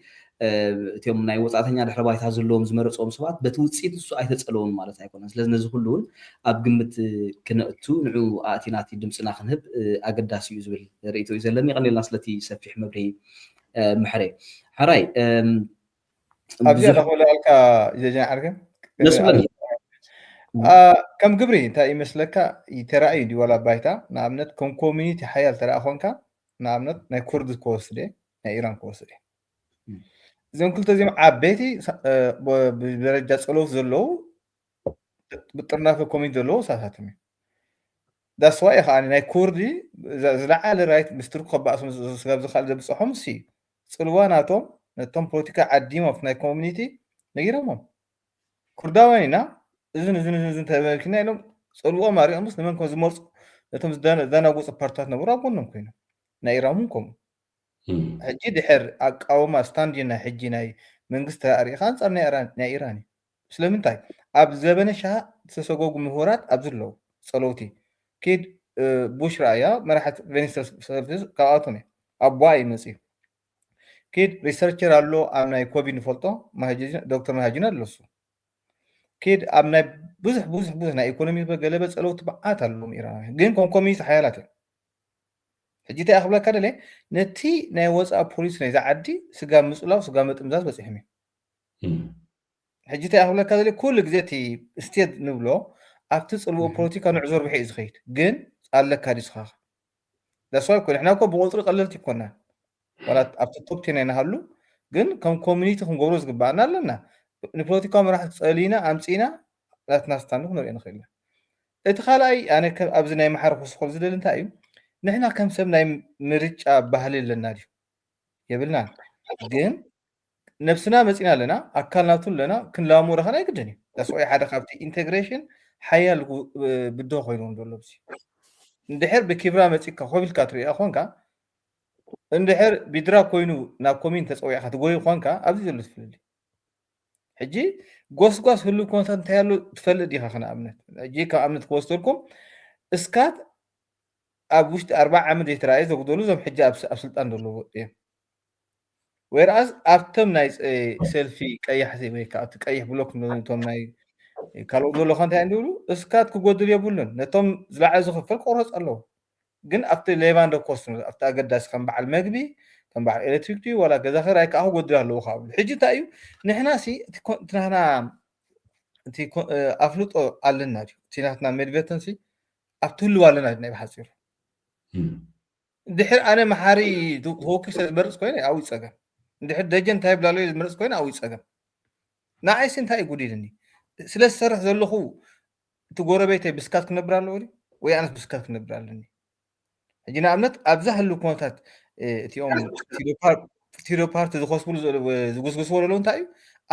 እትዮም ናይ ወፃእተኛ ድሕረ ባይታ ዘለዎም ዝመረፆም ሰባት በቲ ውፅኢት ንሱ ኣይተፀለውን ማለት ኣይኮነን ስለዚ ነዚ ኩሉ እውን ኣብ ግምት ክነእቱ ንዕኡ ኣእቲናቲ ድምፅና ክንህብ ኣገዳሲ እዩ ዝብል ርእቶ እዩ ዘለኒ ቀኒልና ስለቲ ሰፊሕ መብርሂ ምሕረ ሓራይ ኣብዚኣ ደኸለልካ ጀጃን ዓርገ ነስበኒ ከም ግብሪ እንታይ ይመስለካ ተራእዩ ድዩ ዋላ ባይታ ንኣብነት ከም ኮሚኒቲ ሓያል ተረኣ ኮንካ ንኣብነት ናይ ኩርድ ክወስድ ናይ ኢራን ክወስድ እዚኦም ክልተ እዚኦም ዓበይቲ ብደረጃ ፀሎት ዘለዉ ብጥርናፈ ኮሚኒቲ ዘለዉ ሳሳትም እዩ ዳስዋይ ከዓ ናይ ኩርዲ ዝለዓለ ራይት ምስትር ከባእሶም ስጋብ ዝካል ዘብፅሖም ሲ ፅልዋ ናቶም ነቶም ፖለቲካ ዓዲሞም ናይ ኮሚኒቲ ነጊሮሞም ኩርዳውያን ኢና እዝን ተበልኪና ኢሎም ፀልዎም ኣሪኦምስ ንመን ከም ዝመርፁ ነቶም ዝደናጎፁ ፓርቲታት ነበሩ ኣብ ጎኖም ኮይኖም ናይ ኢራን እውን ከምኡ ሕጂ ድሕር ኣቃወማ ስታንድ ናይ ሕጂ ናይ መንግስቲ ኣሪኢካ ኣንፃር ናይ ኢራን እዩ ስለምንታይ ኣብ ዘበነ ሻሃ ዝተሰጎጉ ምሁራት ኣብዚ ኣለዉ ፀለውቲ ኬድ ቡሽ ረኣያ መራሕት ቬኒስተር ካብኣቶም እየ ኣቦኣ ይመፅ እዩ ኬድ ሪሰርቸር ኣሎ ኣብ ናይ ኮቪድ ንፈልጦ ዶክተር መሃጂን ኣለሱ ኬድ ኣብ ናይ ብዙሕ ናይ ኢኮኖሚ ገለበ ፀለውቲ በዓት ኣለዎም ኢራናውያን ግን ከም ኮሚኒቲ ሓያላት እዮም ሕጂ እንታይ ኣኽብለካ ደለ ነቲ ናይ ወፃኢ ፖሊስ ናይ ዝዓዲ ስጋ ምፅላው ስጋ ምጥምዛዝ በፂሖም እዮም ሕጂ እንታይ ኣኽብለካ ደለ ኩሉ ግዜ እቲ ስቴት ንብሎ ኣብቲ ፅልብኦ ፖለቲካ ንዕዞር ብሒ እዩ ዝኸይድ ግን ኣለካ ዲስኻ ዳስዋይ ኮ ንሕና እኮ ብቁፅሪ ቀለልቲ ይኮና ዋላ ኣብቲ ቶፕ ቴን ኣይናሃሉ ግን ከም ኮሚኒቲ ክንገብሮ ዝግባአና ኣለና ንፖለቲካዊ መራሕቲ ፀሊና ኣምፂና ናትና ስታንዱ ክንሪኦ ንኽእል ኢና እቲ ካልኣይ ኣነ ኣብዚ ናይ ማሕረ ክውስኮል ዝደሊ እንታይ እዩ ንሕና ከም ሰብ ናይ ምርጫ ባህሊ ኣለና ድዩ የብልናን ግን ነብስና መፂና ኣለና ኣካልናቱ ኣለና ክንላምሮ ኸና ይግድን እዩ ዳስዋይ ሓደ ካብቲ ኢንቴግሬሽን ሓያል ብድሆ ኮይኑ ዘሎ ብዚ እንድሕር ብኪብራ መፂካ ኮቢልካ ትሪኦ ኮንካ እንድሕር ቢድራ ኮይኑ ናብ ኮሚን ተፀዊዕካ ትጎይ ኮንካ ኣብዚ ዘሎ ትፍልል ሕጂ ጎስጓስ ህሉ ኩነታት እንታይ ኣሎ ትፈልጥ ዲኻ ክንኣብነት ሕጂ ካብ ኣብነት ክወስደልኩም እስካት ኣብ ውሽጢ 40 ዓመት ዘይተረኣየ ዘጉደሉ እዞም ሕጂ ኣብ ስልጣን ዘለዎ እዮም ወይረኣስ ኣብቶም ናይ ሰልፊ ቀያሕቲ ወይ ከዓ ኣብቲ ቀይሕ ብሎክ ቶም ናይ ካልኦት ዘሎ ኸ እንታይ እንብሉ እስካት ክጎድል የብሉን ነቶም ዝለዓለ ዝኽፈል ቆረፅ ኣለዎ ግን ኣብቲ ሌቫንዶ ኮስት ኣብቲ ኣገዳሲ ከም በዓል መግቢ ከም በዓል ኤሌክትሪክ ድዩ ዋላ ገዛ ኸራይ ከዓ ክጎድል ኣለዎ ካብሉ ሕጂ እንታይ እዩ ንሕና ሲ እቲ ናትና እቲ ኣፍልጦ ኣለና ድዩ እቲ ናትና ሜድቬተንሲ ኣብቲ ህልው ኣለና ናይ ብሓፂሩ ድሕር ኣነ መሓሪ ተወኪል ዝመርፅ ኮይነ ኣብኡ ይፀገም እንድሕር ደጀን እንታይ ብላሎ ዝመርፅ ኮይነ ኣብኡ ይፀገም ንዓይሲ እንታይ እዩ ጉዲልኒ ስለ ዝሰርሕ ዘለኹ እቲ ጎረቤተይ ብስካት ክነብር ኣለዎ ድዩ ወይ ኣነስ ብስካት ክነብር ኣለኒ ሕጂ ንኣብነት ኣብዛ ህሉ ኩነታት እቲኦም ቲሮ ፓርቲ ዝኮስብሉ ዝጉስግስዎ ዘለዉ እንታይ እዩ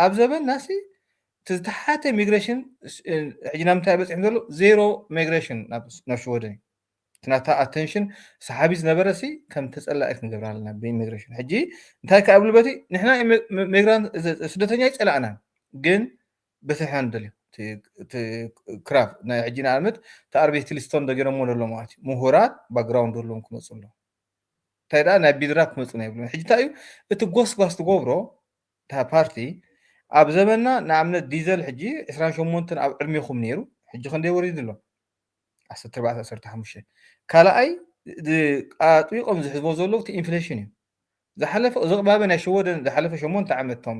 ኣብ ዘበንና ሲ ዝተሓተ ሚግሬሽን ሕጂ ናብ ምንታይ በፂሖም ዘሎ ዜሮ ሚግሬሽን ናብ ሽወደን እዩ እቲ ናታ ኣቴንሽን ሰሓቢ ዝነበረ ሲ ከም ተፀላኢ ክንገብር ኣለና ብኢሚግሬሽን ሕጂ እንታይ ከዓ ብልበቲ ንሕና ሚግራንት ስደተኛ ይፀላእና ግን በትሕና ንደልዩ ክራፍ ናይ ሕጂ ንኣብነት ተኣርቤቲ ሊስቶን ደገረሞ ዘሎ ማለት እዩ ምሁራት ባክግራውንድ ዘለዎም ክመፁ ኣሎ እንታይ ደኣ ናይ ቢድራ ክመፁና ይብሉ ሕጂ እንታይ እዩ እቲ ጎስጓስ ትገብሮ እታ ፓርቲ ኣብ ዘመንና ንኣብነት ዲዘል ሕጂ 28 ኣብ ዕድሜኹም ነይሩ ሕጂ ክንደይ ወሪዱ ኣሎ 14-15 ካልኣይ ኣጥቢቆም ዝሕዝቦ ዘለዉ እቲ ኢንፍሌሽን እዩ ዝሓለፈ ዝቕባበ ናይ ሸወደን ዝሓለፈ 8 ዓመቶም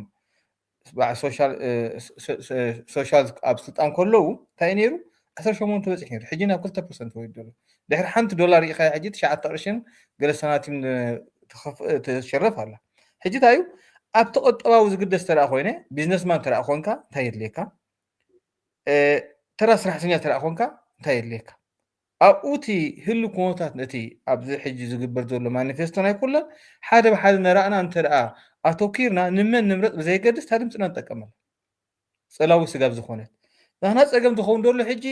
ሶሻል ኣብ ስልጣን ከለዉ እንታይ ነይሩ 18 በፂሕ ነይሩ ሕጂ ናብ 2% ወሪዱ ኣሎ ድሕሪ ሓንቲ ዶላር ኢኻ ሕጂ 9 ቅርሽን ገለ ሰናቲም ትሸረፍ ኣላ ሕጂ እንታይ እዩ ኣብቲ ቁጠባዊ ዝግደስ ተረኣ ኮይነ ቢዝነስማን ተረኣ ኮንካ እንታይ የድልየካ ተራ ስራሕተኛ ተረኣ ኮንካ እንታይ የድልየካ ኣብኡ እቲ ህሉ ኩነታት ነቲ ኣብዚ ሕጂ ዝግበር ዘሎ ማኒፌስቶ ናይ ኩለን ሓደ ብሓደ ነራእና እንተደኣ ኣተኪርና ንመን ንምረፅ ብዘይገድስ ታ ድምፅና ንጠቀመላ ፀላዊ ስጋብ ዝኾነት ንሕና ፀገም ትኸውን ደሎ ሕጂ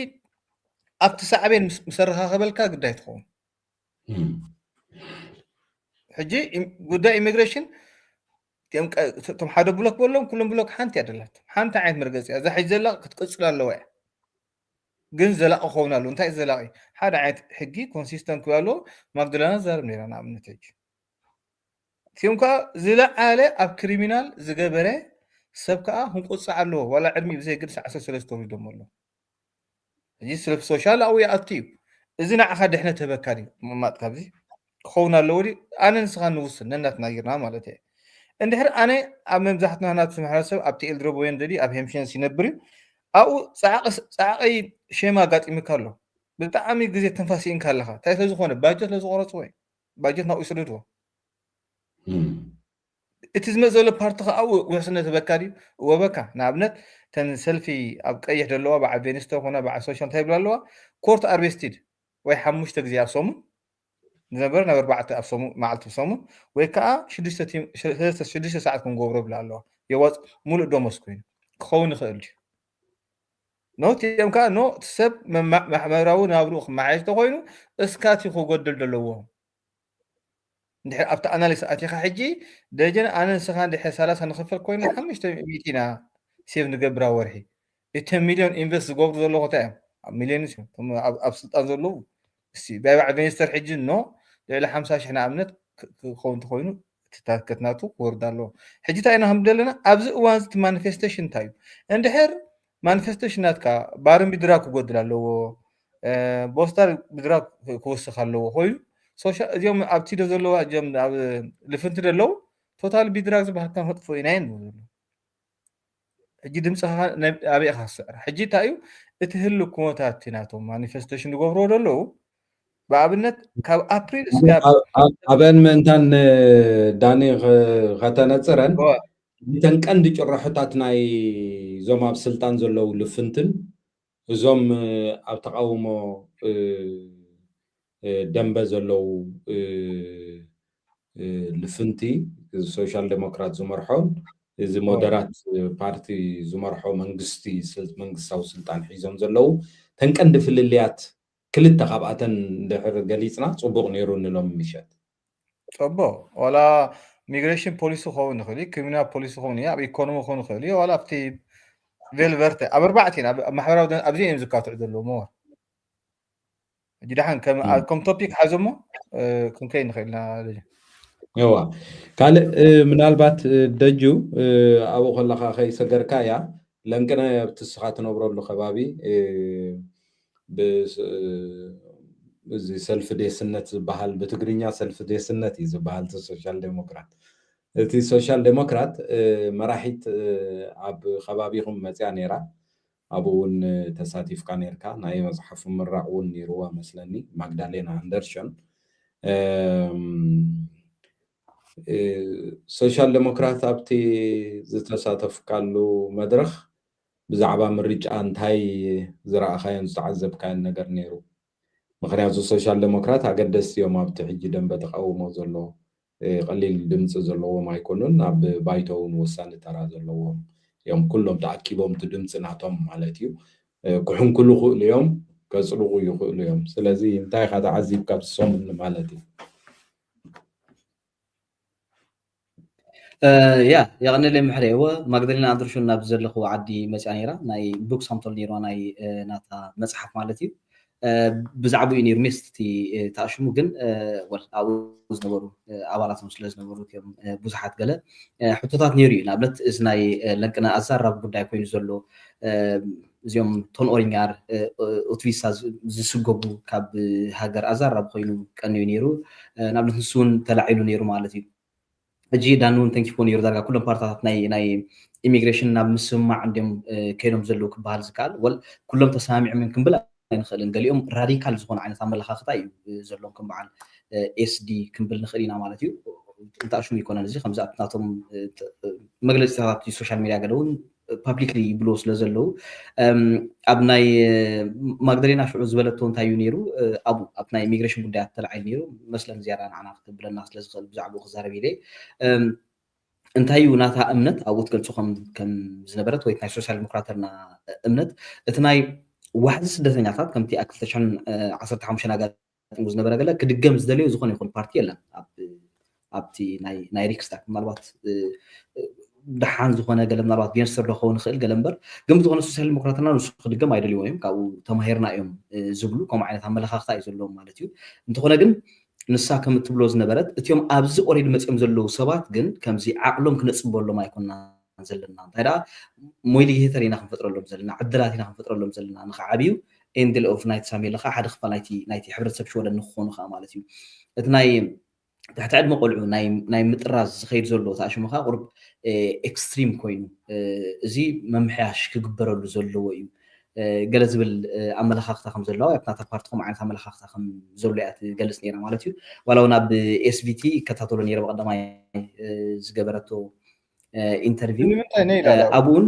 ኣብቲ ሳዕቤን ምስ ረኻኸበልካ ግዳይ ትኸውን ሕጂ ጉዳይ ኢሚግሬሽን እቶም ሓደ ብሎክ በሎም ኩሎም ብሎክ ሓንቲ እያ ደላቶም ሓንቲ ዓይነት መርገፂ እያ እዛ ሕጂ ዘላ ክትቅፅል ኣለዋ እያ ግን ዘላቒ ክኸውን ኣለዎ እንታይ ዘላቒ ሓደ ዓይነት ሕጊ ኮንሲስተንት ክብል ኣለዎ ማግደላና ዛረብ ነይራ ንኣብነት ሕጂ እቲኦም ከዓ ዝለዓለ ኣብ ክሪሚናል ዝገበረ ሰብ ከዓ ክንቆፅዕ ኣለዎ ዋላ ዕድሚ ብዘይግድስ 13 ወሪዶም ኣሎ ሕጂ ስለ ሶሻል ኣብኡ ይኣቱ እዩ እዚ ንዓኻ ድሕነት ተበካ ድዩ ምማጥ ካብዚ ክኸውን ኣለዎ ዲ ኣነ ንስኻ ንውስን ነናትና ጌርና ማለት እየ እንድሕር ኣነ ኣብ መብዛሕትና ናት ማሕበረሰብ ኣብቲ ኤልድሮ ቦየንደዲ ኣብ ሄምሽንስ ይነብር እዩ ኣብኡ ፃዕቀይ ሸማ ኣጋጢምካ ኣሎ ብጣዕሚ ግዜ ተንፋሲእንካ ኣለካ እንታይ ስለዝኾነ ባጀት ለዝቆረፅዎ ወይ ባጀት ናብኡ ይስደድዎ እቲ ዝመፅ ዘሎ ፓርቲ ከዓ ኣብኡ ውሕስነት ተበካ ድዩ ወበካ ንኣብነት ተን ሰልፊ ኣብ ቀይሕ ዘለዋ በዓል ቬኒስቶ ኮነ በዓል ሶሻል እንታይ ይብላ ኣለዋ ኮርት ኣርቤስቲድ ወይ 5 ግዜ ኣብ ሰሙን ዝነበረ ናብ 4 ኣብ ሰሙን መዓልቲ ሰሙን ወይ ከዓ 6 ሰዓት ክንገብሮ ብላ ኣለዋ የዋፅ ሙሉእ ዶሞስ ኮይኑ ክኸውን ይኽእል ድዩ ኖቲኦም ከዓ ኖ ሰብ ማሕበራዊ ናብርኡ ክመሓየሽ ተኮይኑ እስካት ክጎድል ዘለዎ እንድሕር ኣብቲ ኣናሊስ ኣቲኻ ሕጂ ደጀን ኣነ ንስኻ እንድሕር 30 ንኽፈል ኮይኑ 500 ኢና ሴቭ ንገብራ ወርሒ እቲ ሚልዮን ኢንቨስት ዝገብሩ ዘለኹ እንታይ እዮም ኣብ ሚልዮንስ ኣብ ስልጣን ዘለዉ እስቲ ባይባዕ ሚኒስተር ሕጂ ኖ ልዕሊ 50,000 ንኣብነት ክኸውን ተኮይኑ እቲ ታከትናቱ ክወርዳ ኣለዎ ሕጂ እንታይ ኢና ክንብል ዘለና ኣብዚ እዋን እቲ ማኒፌስቴሽን እንታይ እዩ እንድሕር ማኒፌስቴሽን ናትካ ባርን ቢድራ ክጎድል ኣለዎ ቦስታር ቢድራ ክውስኽ ኣለዎ ኮይኑ سوشيال اليوم أبتي دزلوا أجمع لفنت دلوا توتال بيدراز بحكم هطفو ينين حجي دمسها أبي أخسر حجي تايو اتهلو كوموتات تيناتهم مانيفستيشن دقوفرو دلوا بابنت كاب أبريل سكاب أبن من تان داني غتانا تسرن تنكن دي جرحتاتناي زوم بسلطان زلو لفنتن زوم أب تقاومو دنبه زلو لفنتي السوشيال ديموكرات زمرحون إذا مودرات بارتي زمرحو منغستي منغستاو سلطان حيزم زلو تنكن دي فلليات كل التقابعاتن دحر قليسنا صبوغ نيرو نلوم مشات صبو ولا ميغريشن بوليس خو نخلي كريمنال بوليس خو نيا بإيكونومي خو نخلي ولا بتي فيلفرتي أبربعتين محورا أبزين زكاة عدلو مو جدحان كم توبيك حزمو كم كاين نخلينا لجي يوا قال من البات دجو أبو خلقا خي سجركايا لنكنا بتسخات نبرو له خبابي بس زي سلف دي سنة بحال بتقرينيا سلف دي سنة إذا بحال السوشيال ديموكرات تي سوشيال ديموكرات مراحيت عب خبابيهم متيانيرا أبون تساتيف كانيركا ناي مصحف مرعون نيروا مثلني ماغدالينا أندرسون سوشيال ديموكرات أبتي زتساتف كالو مدرخ بزعبا مريج أنتاي زراعة خاين زعزب كان نجر نيرو مخنيات السوشيال ديموكرات أقدس يوم أبتحج دم بتقاوم زلو قليل دمس زلو ما يكونون أب بايتون وسان ترى زلو يوم كلهم تعكيبهم تدمس نعتهم مالتيو كحون كله اليوم كسروا يخو اليوم سلازي انتاي خد عزيب كابسوم مالتي يا يعني اللي محريوه ما قدرنا ندرشو نابزلخو عدي مسانيرا ناي بوك سامتل نيرو ناي ناتا مصحف مالتي بزعبو ينير ميستي تاشمو جن ول اوز نبرو ابالات مسلز نبرو كم بزحات قال حطوطات نيري نابلت اسناي لقنا ازرب ጉዳይ ኮይኑ ዘሎ እዚኦም ቶን ኦሪኛር ኦትቪሳ ዝስገቡ ካብ ሃገር አዛራብ ኮይኑ ቀንዩ ነይሩ ናብለት ንሱን ተላዒሉ ነይሩ ማለት እዩ እጂ ዳኑን ተንኪፎ ነይሩ ዳርጋ ኩሎም ፓርቲታት ናይ ኢሚግሬሽን ናብ ምስማዕ እንዲም ከይዶም ዘለዉ ክበሃል ዝከኣል ወል ኩሎም ተሰማሚዖም ክንብል ኣይንኽእልን ገሊኦም ራዲካል ዝኾነ ዓይነት ኣመለኻኽታ እዩ ዘሎም ከም በዓል ኤስዲ ክንብል ንኽእል ኢና ማለት እዩ እንታሽሙ ይኮነን እዚ ከምዚ ናቶም መግለፂታት ሶሻል ሚድያ ገለ እውን ፓብሊክሊ ይብሎ ስለ ዘለዉ ኣብ ናይ ማግደሌና ሽዑ ዝበለቶ እንታይ እዩ ነይሩ ኣብኡ ኣብ ናይ ኢሚግሬሽን ጉዳያት ተላዒሉ ነይሩ መስለን ዝያዳ ንዓና ክትብለና ስለ ዝኽእል ብዛዕባኡ ክዛረብ ኢለ እንታይ እዩ ናታ እምነት ኣብኡ ትገልፆ ከም ዝነበረት ወይ ናይ ሶሻል ዲሞክራተርና እምነት እቲ ናይ ዋሕዚ ስደተኛታት ከምቲ ኣብ 2015 ኣጋጢሙ ዝነበረ ገለ ክድገም ዝደለዩ ዝኾነ ይኹን ፓርቲ የለን ኣብቲ ናይ ሪክስታግ ምናልባት دحان زخونه قال منارات بينسر لخون خيل قال امبر قمت زخونه سوسيال ديموكراتنا نسخ دقم ايدليو ويم كاو تماهيرنا يوم زبلو كوم عينت املخاختا يزلو مالتيو انت خونه ግን ንሳ ከም ትብሎ ዝነበረት እቲዮም ኣብዚ ኦሬዲ መጽም ዘለው ሰባት ግን ከምዚ ዓቅሎም ክነጽበሎም ኣይኮንና ዘለና እንታይ ዳ ሞይሊጌተሪና ክንፈጥረሎም ዘለና ዕድላቲና ክንፈጥረሎም ዘለና ንኸዓብዩ ኤንድል ኦፍ ናይት ሳሜልኻ ሓደ ክፋል ናይቲ ሕብረተሰብ ሽወደ ንክኾኑ ኸ ማለት እዩ እቲ ናይ تحت عدم قلعو ناي مطراز زخير زلو تاشمخا قرب اكستريم كوينو زي ممحياش كغبرلو زلو ويو جلز بال املخاختا خم زلو يبنا تبارتكم عن املخاختا خم زلوات جلس نيرا مالتيو ولو ناب اس في تي كتاتولو نيرا بقدماي زغبرتو انترفيو ابون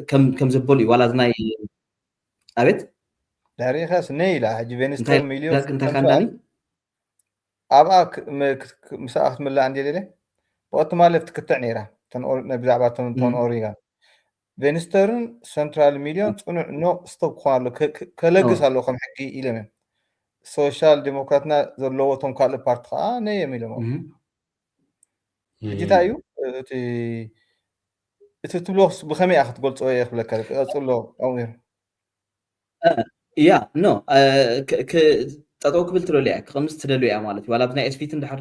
كم زبولي ولا زناي ابيت تاريخس نيلا حجي بينستر مليون انت كان داني أباك مساحة من اللي عندي ليه وقت ما لفت كتع نيرة بزعبات تون أوريغان فينسترن سنترال مليون تقول إنه استوب خوالو كلاجس على خم حكي إلى من سوشيال ديمقراطنا زلوا تون كارل بارت نية مليون جيت أيو تتلوخ بخمي أخذ قلت أيه خبلا كارك أصله أوير يا نو تطوق بالترو ليا خمس تدلو يا مالتي ولا بنا اس في تندحر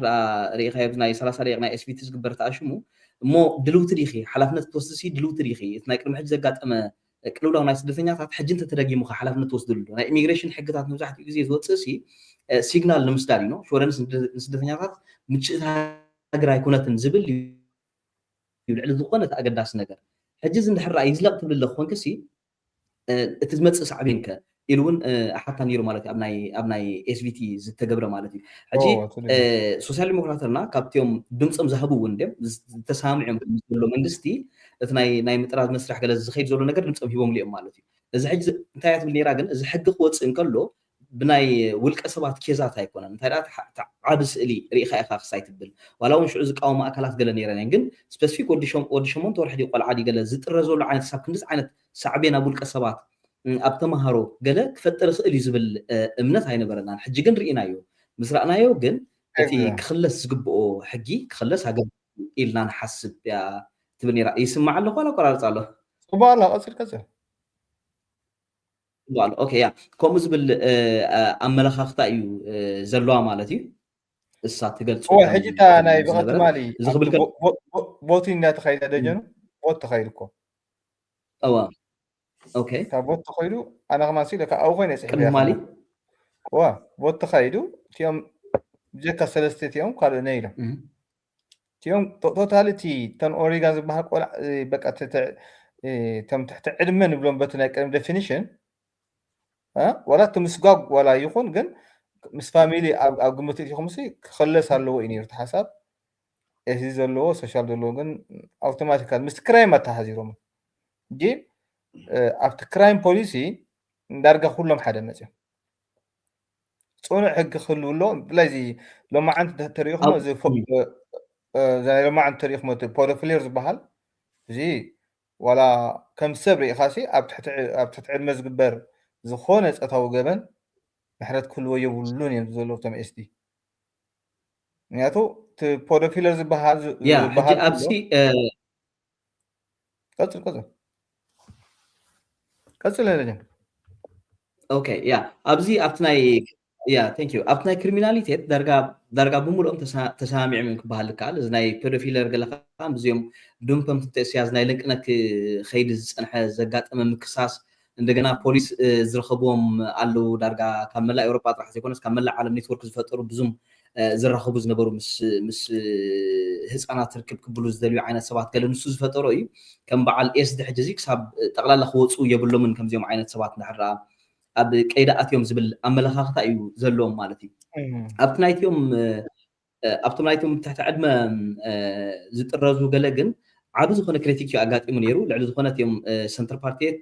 ريخه بنا 30 ريخنا اس في تزغبر تاشمو مو دلو تريخي حلفنا توسسي دلو تريخي اتنا قدم حج زغاطمه ቅልውላው ናይ ስደተኛታት ሕጂ እንተተደጊሙካ ሓላፍነት ትወስድሉ ናይ ኢሚግሬሽን ሕግታት መብዛሕትኡ ግዜ ዝወፅእ ሲግናል ንምስዳር እዩ ሾረን ስደተኛታት ምጭእታ ትግራይ ኩነትን ዝብል ልዕሊ ዝኾነ ኣገዳሲ ነገር ሕጂ እንድሕር ይዝለቕ ትብል ለኾንክሲ እቲ ዝመፅእ ሳዕቤንከ ኢሉ እውን ሓታ ነይሩ ማለት እዩ ኣብ ናይ ኤስቪቲ ዝተገብረ ማለት እዩ ሕጂ ሶሻል ዲሞክራተርና ካብቲኦም ድምፆም ዝሃቡ እውን ድም ተሰሚዖም ዘሎ መንግስቲ እቲ ናይ ምጥራዝ መስርሕ ገለ ዝኸይድ ዘሎ ነገር ድምፆም ሂቦም ሊኦም ማለት እዩ እዚ ሕጂ እንታይ እያ ትብል ነይራ ግን እዚ ሕጊ ክወፅእ እንከሎ ብናይ ውልቀ ሰባት ኬዛት ኣይኮነን እንታይ ዳ ዓብ ስእሊ ርኢኻ ኢኻ ክሳይ ትብል ዋላ እውን ሽዑ ዝቃወሙ ኣካላት ገለ ነይረን ግን ስፔሲፊክ ወዲ 8 ወርሒ ቆልዓ ገለ ዝጥረዘሉ ዓይነት ሳብ ክንደስ ዓይነት ሳዕቤን ኣብ ውልቀ ሰባት ኣብ ተማሃሮ ገለ ክፈጥር ክእል እዩ ዝብል እምነት ኣይነበረናን ሕጂ ግን ርኢናዮ ምስ ረኣናዮ ግን እቲ ክኽለስ ዝግብኦ ሕጊ ክኽለስ ኣገብ ኢልና ንሓስብ ያ ትብል ነይራ ይስማዕ ኣለኹ ዋላ ቆራርፃ ኣሎ ጽቡቅ ኣሎ ቀፅል ኦኬ ያ ከምኡ ዝብል ኣመለኻኽታ እዩ ዘለዋ ማለት እዩ እሳ ትገልፆ ሕጂ ታ ናይ ብቐት ማሊ ቦቲ እናተኸይደ ደጀኑ ቦት ተኸይድኮ ኦኬ تا بوت تخيلو أنا كمان سيلك أو وين يسحب يا مالي وا بوت تخيلو تيوم جيكا سلستي تيوم قالوا نيلو تيوم توتاليتي تن أوريغانز بحق ولا بقى تم تحت علما بلون بتنا كلام ديفينيشن ها ولا تمسقاق ولا يكون جن مس فاميلي أو قمتي خمسي خلص هاللو إني رتحسب إيه زلوا سوشيال دلوجن أوتوماتيكال مستكريم تهزيرهم جي ኣብቲ ክራይም ፖሊሲ ዳርጋ ኩሎም ሓደ መፅኦም ፅኑዕ ሕጊ ክህልውሎ ብፍላይ እዚ ሎማዓንቲ ተሪኢኹሞ እዚ ሎማዓንቲ ተሪኢኹሞ ፖዶፊሌር ዝበሃል እዚ ዋላ ከም ሰብ ርኢኻሲ ኣብ ትሕቲ ዕድመ ዝግበር ዝኾነ ፀታዊ ገበን ምሕረት ክህልዎ የብሉን እዮም ዘሎ እቶም ኤስዲ ምክንያቱ እቲ ፖዶፊለር ዝበሃል ኣብዚ ቀፅል قصل لنا اوكي يا ابزي ابتناي يا ثانك يو ابتناي كريميناليتي درجه بمولهم تسامع منك بهالكال زناي بيدوفيلر قالها بزيوم دمبم تسياز ناي لنقنك خيد زنح زغاطم مكساس እንደገና ፖሊስ ዝረኸቦም አሉ ዳርጋ ካብ መላ ኤውሮፓ ጥራሕ ዘይኮነስ ካብ መላ ዓለም ኔትወርክ ዝፈጠሩ ብዙም ዝረኸቡ ዝነበሩ ምስ ህፃናት ርክብ ክብሉ ዝደልዩ ዓይነት ሰባት ገለ ንሱ ዝፈጠሮ እዩ ከም በዓል ኤስ ድሕጂ እዚ ክሳብ ጠቕላላ ክወፁ የብሎምን ከምዚኦም ዓይነት ሰባት ንድሕራ ኣብ ቀይዳ ኣትዮም ዝብል ኣመለኻኽታ እዩ ዘለዎም ማለት እዩ ኣብቲ ናይቶም ትሕቲ ዕድመ ዝጥረዙ ገለ ግን ዓብ ዝኾነ ክሪቲክ እዩ ኣጋጢሙ ነይሩ ልዕሊ ዝኾነት እዮም ሰንተር ፓርቲት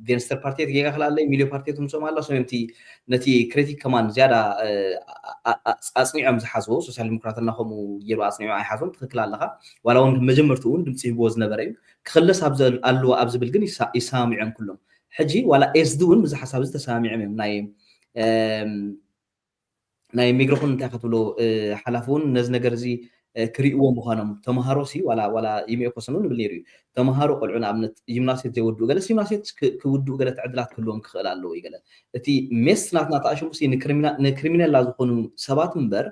ቬንስተር ፓርቲት ጌጋ ክላለይ ሚልዮ ፓርቲት ምሶም ኣላ ሰምቲ ነቲ ክሪቲክ ከማን ዝያዳ ኣፅኒዖም ዝሓዝዎ ሶሻል ዲሞክራትና ከምኡ ገይሩ ኣፅኒዑ ኣይሓዞም ትክክል ኣለኻ ዋላ እውን መጀመርቱ እውን ድምፂ ሂብዎ ዝነበረ እዩ ክኽለስ ኣለዎ ኣብ ዝብል ግን ይሰማሚዖም ኩሎም ሕጂ ዋላ ኤስዲ እውን ብዚ ሓሳብ እዚ ተሰማሚዖም እዮም ናይ ሚክሮፎን እንታይ ክትብሎ ሓላፍ እውን ነዚ ነገር እዚ ክሪእዎ ምዃኖም ተምሃሮ ሲ ዋላ ይምኦ ኮሰኑ ንብል ነይሩ እዩ ተምሃሮ ቆልዑ ንኣብነት ጂምናስየት ዘይወድኡ ገለ ጂምናስየት ክውድኡ ገለ ዕድላት ክህልዎም ክኽእል ኣለዎ እዩ ገለ እቲ ሜስ ናትና ተኣሽሙ ሲ ንክሪሚናላ ዝኾኑ ሰባት እምበር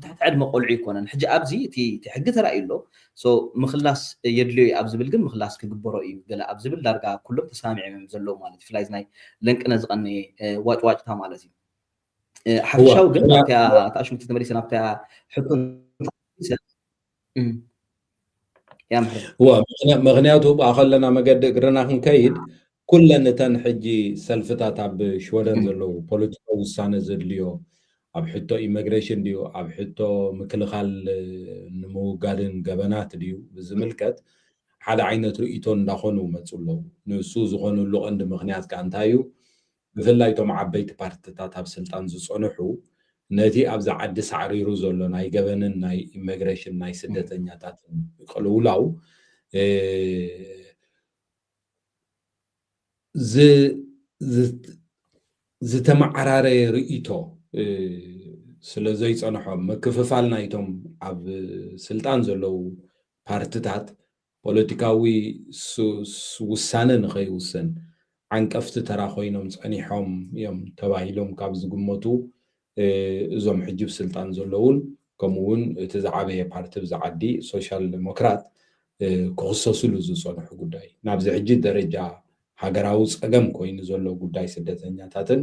ታሕቲ ዕድመ ቆልዑ ይኮነን ሕጂ ኣብዚ እቲ ሕጊ ተራእዩ ኣሎ ምክላስ የድልዮ ኣብ ዝብል ግን ምክላስ ክግበሮ እዩ ገለ ኣብ ዝብል ዳርጋ ኩሎም ተሰማሚዖም ዘለዉ ማለት እዩ ፍላይ ናይ ለንቅነ ዝቐነየ ዋጭዋጭታ ማለት እዩ ሓፈሻው ግን ናብታ ተኣሽሙቲ ተመሊሰ ናብታ ሕጡን ያ ምክንያቱ ብኣኸለና መገዲ እግርና ክንከይድ ኩለን እተን ሕጂ ሰልፍታት ኣብ ሽወደን ዘለዉ ፖለቲካዊ ውሳነ ዘድልዮ ኣብ ሕቶ ኢሚግሬሽን ድዩ ኣብ ሕቶ ምክልኻል ንምውጋድን ገበናት ድዩ ብዝምልከት ሓደ ዓይነት ርእቶ እንዳኾኑ መፁ ኣለዉ ንሱ ዝኾኑሉ ቀንዲ ምክንያት ከዓ እንታይ እዩ ብፍላይ እቶም ዓበይቲ ፓርቲታት ኣብ ስልጣን ዝፀንሑ ነቲ ኣብዛ ዓዲ ሳዕሪሩ ዘሎ ናይ ገበንን ናይ ኢሚግሬሽን ናይ ስደተኛታትን ቅልውላው ዝተመዓራረየ ርእቶ ስለ ዘይፀንሖም ምክፍፋል ናይቶም ኣብ ስልጣን ዘለዉ ፓርቲታት ፖለቲካዊ ውሳነ ንኸይውስን ዓንቀፍቲ ተራ ኮይኖም ፀኒሖም እዮም ተባሂሎም ካብ ዝግመቱ እዞም ሕጂ ብስልጣን ዘለውን ከምኡውን እቲ ዝዓበየ ፓርቲ ብዛ ዓዲ ሶሻል ዲሞክራት ክኽሰስሉ ዝፀንሑ ጉዳይ ናብዚ ሕጂ ደረጃ ሃገራዊ ፀገም ኮይኑ ዘሎ ጉዳይ ስደተኛታትን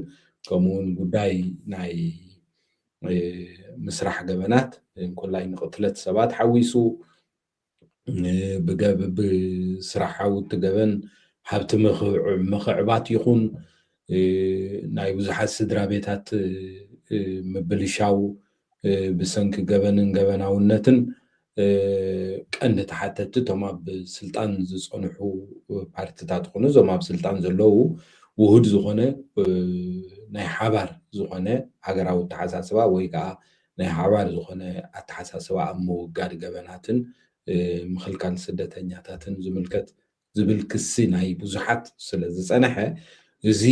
ከምኡውን ጉዳይ ናይ ምስራሕ ገበናት ኮላይ ንቅትለት ሰባት ሓዊሱ ብስራሕ ዓውቲ ገበን ሃብቲ ምኽዕባት ይኹን ናይ ብዙሓት ስድራ ቤታት ምብልሻው ብሰንኪ ገበንን ገበናውነትን ቀንዲ ተሓተቲ እቶም ኣብ ስልጣን ዝፀንሑ ፓርቲታት ኮኑ እዞም ኣብ ስልጣን ዘለዉ ውሁድ ዝኾነ ናይ ሓባር ዝኾነ ሃገራዊ ኣተሓሳስባ ወይ ከዓ ናይ ሓባር ዝኾነ ኣተሓሳስባ ኣብ ምውጋድ ገበናትን ምኽልካል ስደተኛታትን ዝምልከት ዝብል ክሲ ናይ ብዙሓት ስለ ዝፀንሐ እዚ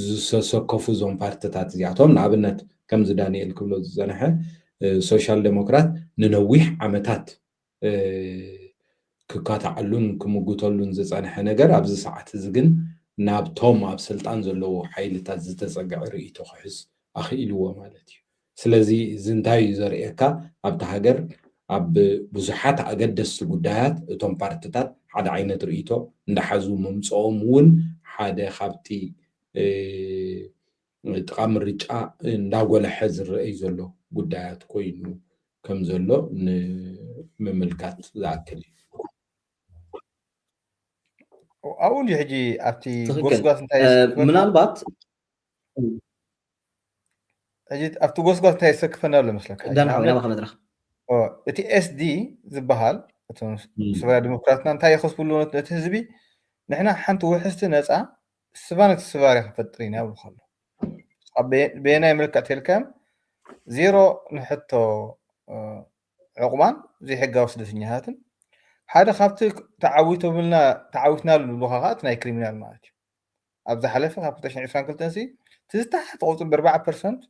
ዝሰከፉ እዞም ፓርቲታት እዚኣቶም ንኣብነት ከምዚ ዳንኤል ክብሎ ዝፀንሐ ሶሻል ዴሞክራት ንነዊሕ ዓመታት ክካታዓሉን ክምጉተሉን ዝፀንሐ ነገር ኣብዚ ሰዓት እዚ ግን ናብቶም ኣብ ስልጣን ዘለዉ ሓይልታት ዝተፀግዐ ርእይቶ ክሕዝ ኣኽኢልዎ ማለት እዩ ስለዚ እዚ እንታይ እዩ ዘርእየካ ኣብቲ ሃገር ኣብ ብዙሓት ኣገደስቲ ጉዳያት እቶም ፓርቲታት ሓደ ዓይነት ርእይቶ እንዳሓዙ ምምፅኦም እውን ሓደ ካብቲ ጥቃ ምርጫ እንዳጎለሐ ዝረአይ ዘሎ ጉዳያት ኮይኑ ከም ዘሎ ንምምልካት ዝኣክል እዩ ኣብኡ ሕጂ ኣብቲ ጎስጓስ እንታይ ምናልባት ሕጂ ኣብቲ ጎስጓስ እንታይ ይሰክፈና ኣሎ መስለካ ናብኻ መድረኽ እቲ ኤስዲ ዝበሃል እቶም ሰብኣዊ ዲሞክራትና እንታይ የኸስብሉ ነቲ ህዝቢ ንሕና ሓንቲ ውሕስቲ ነፃ ስባነት ስባርያ ክፈጥር ኢና ይብሉ ከሎ ብናይ ምልክዕ ቴልካም ዜሮ ንሕቶ ዕቁባን ዘይሕጋዊ ስደተኛታትን ሓደ ካብቲ ተዓዊትናሉ ዝብሉካ ከዓ እቲ ናይ ክሪሚናል ማለት እዩ ኣብ ዝሓለፈ ካብ 2022 እቲ ዝተሓተ ቁፅሪ ብ4%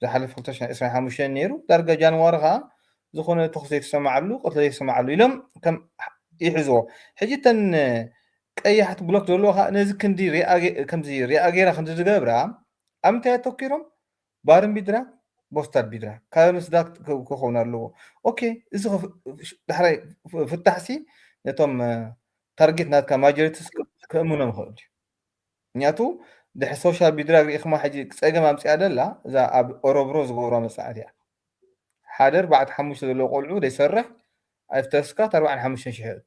ዝሓለፈ 2025 ነይሩ ዳርጋ ጃንዋሪ ከዓ ዝኾነ ተኽሲ የተሰማዓሉ ቆትለ የተሰማዓሉ ኢሎም ከም ይሕዝዎ ሕጂ ተን ቀያሕቲ ብሎክ ዘለዎ ከዓ ነዚ ክንዲ ከምዚ ሪኣጌራ ክንዲ ዝገብራ ኣብ ምንታይ ኣተኪሮም ባርን ቢድራ ቦስታር ቢድራ ካብ ምስዳክ ክኸውን ኣለዎ ኦኬ እዚ ዳሕራይ ፍታሕሲ ነቶም ታርጌት ናትካ ማጆሪቲስ ክእምኖም ይኽእል እዩ ምክንያቱ ድሕ ሶሻል ቢድራ ሪኢኽማ ሕጂ ፀገም ኣምፅኣ ደላ እዛ ኣብ ኦሮብሮ ዝገብሮ መፅዓት እያ ሓደ 4-5 ዘለዎ ቆልዑ ዘይሰርሕ ኣይፍተስካት 45,000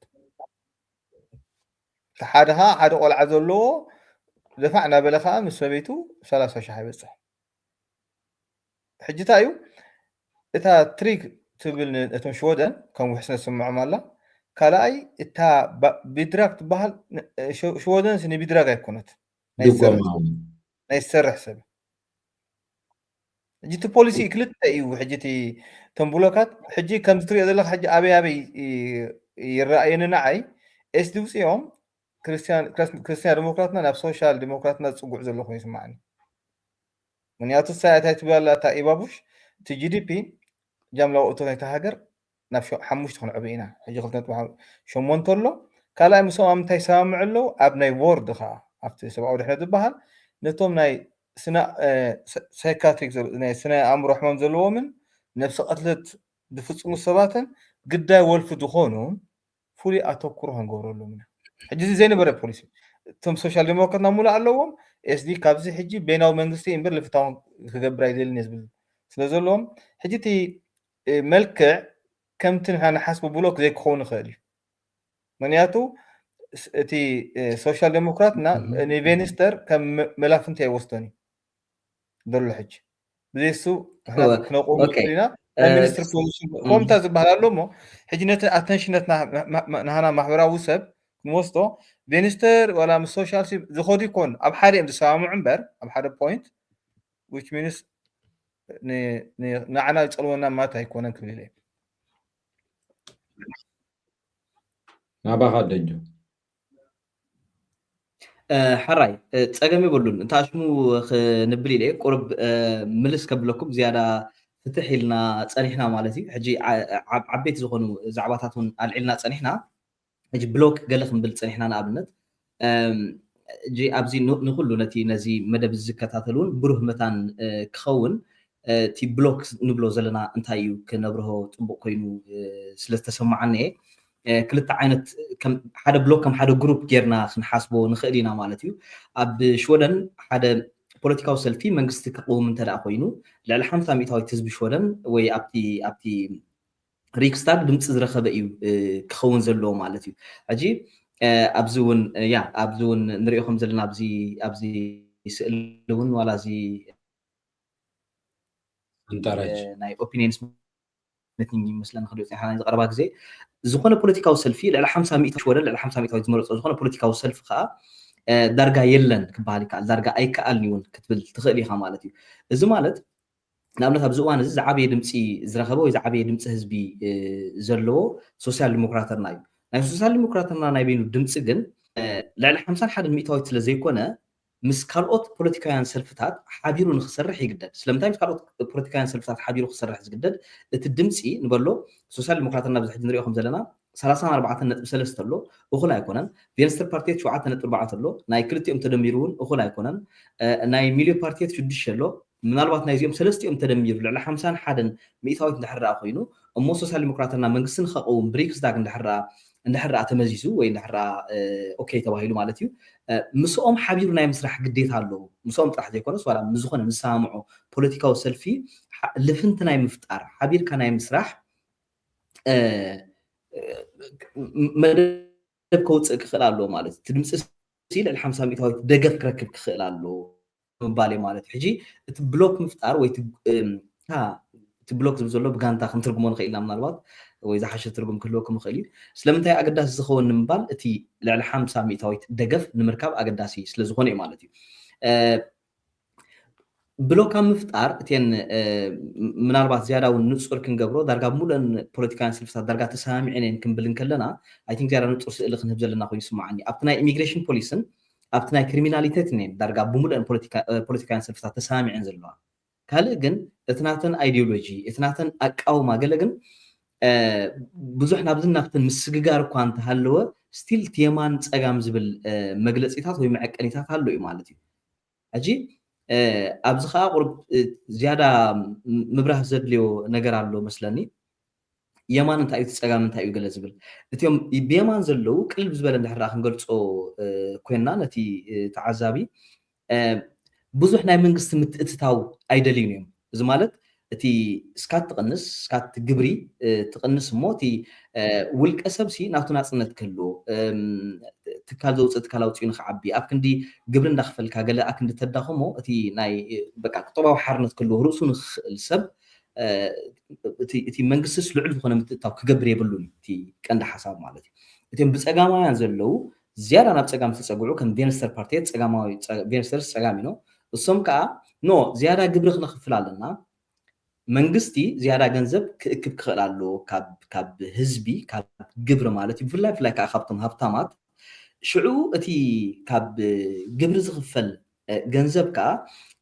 ሓደ ከዓ ሓደ ቆልዓ ዘለዎ ደፋዕ እናበለ ከዓ ምስ ሰበይቱ 30,000 ይበፅሕ ሕጂ እንታይ እዩ እታ ትሪክ ትብል እቶም ሽወደን ከም ውሕስነት ስምዖም ኣላ ካልኣይ እታ ቢድራግ ትበሃል ሽወደን ስኒ ቢድራግ ኣይኮነት ናይ ዝሰርሕ ሰብ ሕጂ እቲ ፖሊሲ ክልተ እዩ ሕጂ እቲ እቶም ብሎካት ሕጂ ከምዚ ትሪኦ ዘለካ ሕጂ ኣበይ ኣበይ ይረኣየኒ ንዓይ ኤስዲ ውፅኦም ክርስቲያን ዲሞክራትና ናብ ሶሻል ዲሞክራትና ዝፅጉዕ ዘሎ ኮይኑ ይስማዓኒ ምክንያቱ ሳያታይ ትብላ እታ ኢባቡሽ እቲ ጂዲፒ ጃምላዊ እቶ ናይታ ሃገር ናብ 5 ክንዕብ ኢና ሕጂ 2.8 ኣሎ ካልኣይ ምሶም ኣብ ምንታይ ይሰማምዑ ኣለዉ ኣብ ናይ ቦርድ ከዓ ኣብቲ ሰብኣዊ ድሕነት ዝበሃል ነቶም ናይ ሳይካትሪክ ናይ ስነ ኣእምሮ ሕማም ዘለዎምን ነፍሲ ቀትለት ዝፍፅሙ ሰባትን ግዳይ ወልፊ ዝኾኑ ፍሉይ ኣተኩሮ ክንገብረሎም ኢና ሕጂ ዘይነበረ ፖሊሲ እቶም ሶሻል ዲሞክራትና ሙሉእ ኣለዎም ኤስዲ ካብዚ ሕጂ ቤናዊ መንግስቲ እምበር ልፍታዊ ክገብር ኣይደልን እየ ዝብል ስለ ዘለዎም ሕጂ እቲ መልክዕ ከምቲ ንሕና ንሓስቡ ብሎክ ዘይክኸውን ይኽእል እዩ ምክንያቱ እቲ ሶሻል ዲሞክራትና ንቬኒስተር ከም መላፍንቲ ኣይወስዶን እዩ ዘሎ ሕጂ ብዘይሱ ክነቆሙ ኢና ሚኒስትር ፖዚሽን ኮምታ ዝበሃል ኣሎ እሞ ሕጂ ነቲ ኣተንሽነት ናሃና ማሕበራዊ ሰብ ክንወስዶ ቬኒስተር ወላ ምስ ሶሻል ዝኸዱ ይኮን ኣብ ሓደ እዮም ዝሰማምዑ እምበር ኣብ ሓደ ፖይንት which means ንዓና ይፀልወና ማለት ኣይኮነን ክብል እየ ናባኻ ደጆ ሓራይ ፀገም ይብሉን እንታሽሙ ክንብል ኢለ ቁርብ ምልስ ከብለኩም ዝያዳ ፍትሕ ኢልና ፀኒሕና ማለት እዩ ሕጂ ዓበይቲ ዝኾኑ ዛዕባታት እውን ኣልዒልና ፀኒሕና ሕጂ ብሎክ ገለ ክንብል ፀኒሕና ንኣብነት እጂ ኣብዚ ንኩሉ ነዚ መደብ ዝከታተሉን ብሩህ መታን ክኸውን እቲ ብሎክ ንብሎ ዘለና እንታይ እዩ ክነብርሆ ፅቡቅ ኮይኑ ስለዝተሰማዓኒ እየ ክልተ ዓይነት ከም ሓደ ብሎክ ከም ሓደ ግሩፕ ጌርና ክንሓስቦ ንኽእል ኢና ማለት እዩ ኣብ ሽወደን ሓደ ፖለቲካዊ ሰልፊ መንግስቲ ክቅውም እንተደኣ ኮይኑ ልዕሊ 50 ሚእታዊት ህዝቢ ሽወደን ወይ ኣብቲ ሪክስታግ ድምፂ ዝረኸበ እዩ ክኸውን ዘለዎ ማለት እዩ ሕጂ ኣብዚ እውን ንሪኦ ከም ዘለና ኣብዚ ስእሊ እውን ዋላ እዚ ናይ ኦፒኒየንስ ነቲንግ ይመስለኒ ክሪኦ ሓና ዝቀረባ ግዜ ዝኾነ ፖለቲካዊ ሰልፊ ልዕሊ 50 ሚእታዊ ሽወደን ልዕሊ 50 ሚእታዊ ዝመረፆ ዝኾነ ፖለቲካዊ ሰልፊ ከዓ ዳርጋ የለን ክበሃል ይከኣል ዳርጋ ኣይከኣልን እውን ክትብል ትኽእል ኢኻ ማለት እዩ እዚ ማለት ንኣብነት ኣብዚ እዋን እዚ ዝዓበየ ድምፂ ዝረኸበ ወይ ዝዓበየ ድምፂ ህዝቢ ዘለዎ ሶሻል ዲሞክራተርና እዩ ናይ ሶሻል ዲሞክራተርና ናይ በይኑ ድምፂ ግን ልዕሊ 51 ሚእታዊት ስለ ዘይኮነ ምስ ካልኦት ፖለቲካውያን ሰልፍታት ሓቢሩ ንክሰርሕ ይግደድ ስለምንታይ ምስ ካልኦት ፖለቲካውያን ሰልፍታት ሓቢሩ ክሰርሕ ዝግደድ እቲ ድምፂ ንበሎ ሶሻል ዲሞክራተርና ብዚ ሕጂ ንሪኦ ከም ዘለና 34.3 ኣሎ እኹል ኣይኮነን ቬንስተር ፓርቲት 7.4 ኣሎ ናይ ክልቲኦም ተደሚሩ እውን እኹል ኣይኮነን ናይ ሚልዮ ፓርቲት 6 ኣሎ ምናልባት ናይ እዚኦም ሰለስቲኦም ተደሚሩ ልዕሊ 51 ሚእታዊት እንድሕር ኮይኑ እሞ ሶሻል ዲሞክራተርና መንግስትን ከቀውም ብሪክስዳግ እንድሕር ተመዚዙ ወይ እንድሕር ኦኬ ተባሂሉ ማለት እዩ ምስኦም ሓቢሩ ናይ ምስራሕ ግዴታ ኣለዎ ምስኦም ጥራሕ ዘይኮነስ ዋላ ምዝኾነ ምሳምዖ ፖለቲካዊ ሰልፊ ልፍንቲ ናይ ምፍጣር ሓቢርካ ናይ ምስራሕ መደብ ከውፅእ ክኽእል ኣለዎ ማለት እዩ እቲ ድምፂ ልዕሊ 50 ሚእታዊት ደገፍ ክረክብ ክኽእል ኣለዎ ምባል ማለት ሕጂ እቲ ብሎክ ምፍጣር ወይ እቲ ብሎክ ዝብል ዘሎ ብጋንታ ክንትርጉሞ ንኽእል ኢና ምናልባት ወይ ዝሓሸ ትርጉም ክህልወኩም ይኽእል እዩ ስለምንታይ ኣገዳሲ ዝኸውን ንምባል እቲ ልዕሊ 50 ሚእታዊት ደገፍ ንምርካብ ኣገዳሲ ስለ ዝኾነ እዩ ማለት እዩ ብሎክ ኣብ ምፍጣር እተን ምናልባት ዝያዳ እውን ንፁር ክንገብሮ ዳርጋ ሙሉን ፖለቲካውያን ሰልፍታት ዳርጋ ተሰማሚዐን እየን ክንብል ከለና ኣይ ቲንክ ዝያዳ ንፁር ስእሊ ክንህብ ዘለና ኮይኑ ይስማዓኒ ኣብቲ ናይ ኢሚግሬሽን ፖሊስን ኣብቲ ናይ ክሪሚናሊቴት እኔን ዳርጋ ብሙሉአን ፖለቲካውያን ሰልፍታት ተሰማሚዐን ዘለዋ ካልእ ግን እቲ ናተን ኣይዲዮሎጂ እቲ ናተን ኣቃውማ ገለ ግን ብዙሕ ናብዝን ናብትን ምስግጋር እኳ እንተሃለወ ስቲል የማን ፀጋም ዝብል መግለፂታት ወይ መዐቀኒታት ኣሎ እዩ ማለት እዩ ሕጂ ኣብዚ ከዓ ቁርብ ዝያዳ ምብራህ ዘድልዮ ነገር ኣሎ መስለኒ የማን እንታይ እዩ ፀጋም እንታይ እዩ ገለ ዝብል እቲኦም ብየማን ዘለው ቅልብ ዝበለ እንድሕር ክንገልፆ ኮይንና ነቲ ተዓዛቢ ብዙሕ ናይ መንግስቲ ምትእትታው ኣይደልዩን እዮም እዚ ማለት እቲ እስካት ትቕንስ እስካት ግብሪ ትቕንስ እሞ እቲ ውልቀ ሰብሲ ናብቱ ናፅነት ክህልዎ ትካል ዘውፅእ ትካል ኣውፅኡ ንክዓቢ ኣብ ክንዲ ግብሪ እንዳኽፈልካ ገለ ኣብ ክንዲ ተዳኸሞ እቲ ናይ በቃ ቁጠባዊ ሓርነት ክህልዎ ርእሱ ንክኽእል ሰብ እቲ መንግስትስ ልዑል ዝኾነ ምትእትታው ክገብር የብሉን እቲ ቀንዲ ሓሳብ ማለት እዩ እቲኦም ብፀጋማውያን ዘለው ዝያዳ ናብ ፀጋም ዝተፀጉዑ ከም ቬንስተር ፓርቲት ፀጋማዊ ቬንስተር ፀጋም ኢኖ እሶም ከዓ ኖ ዝያዳ ግብሪ ክነኽፍል ኣለና መንግስቲ ዝያዳ ገንዘብ ክእክብ ክኽእል ኣለዎ ካብ ህዝቢ ካብ ግብሪ ማለት እዩ ብፍላይ ከዓ ካብቶም ሃብታማት ሽዑ እቲ ካብ ግብሪ ዝኽፈል ገንዘብ ከዓ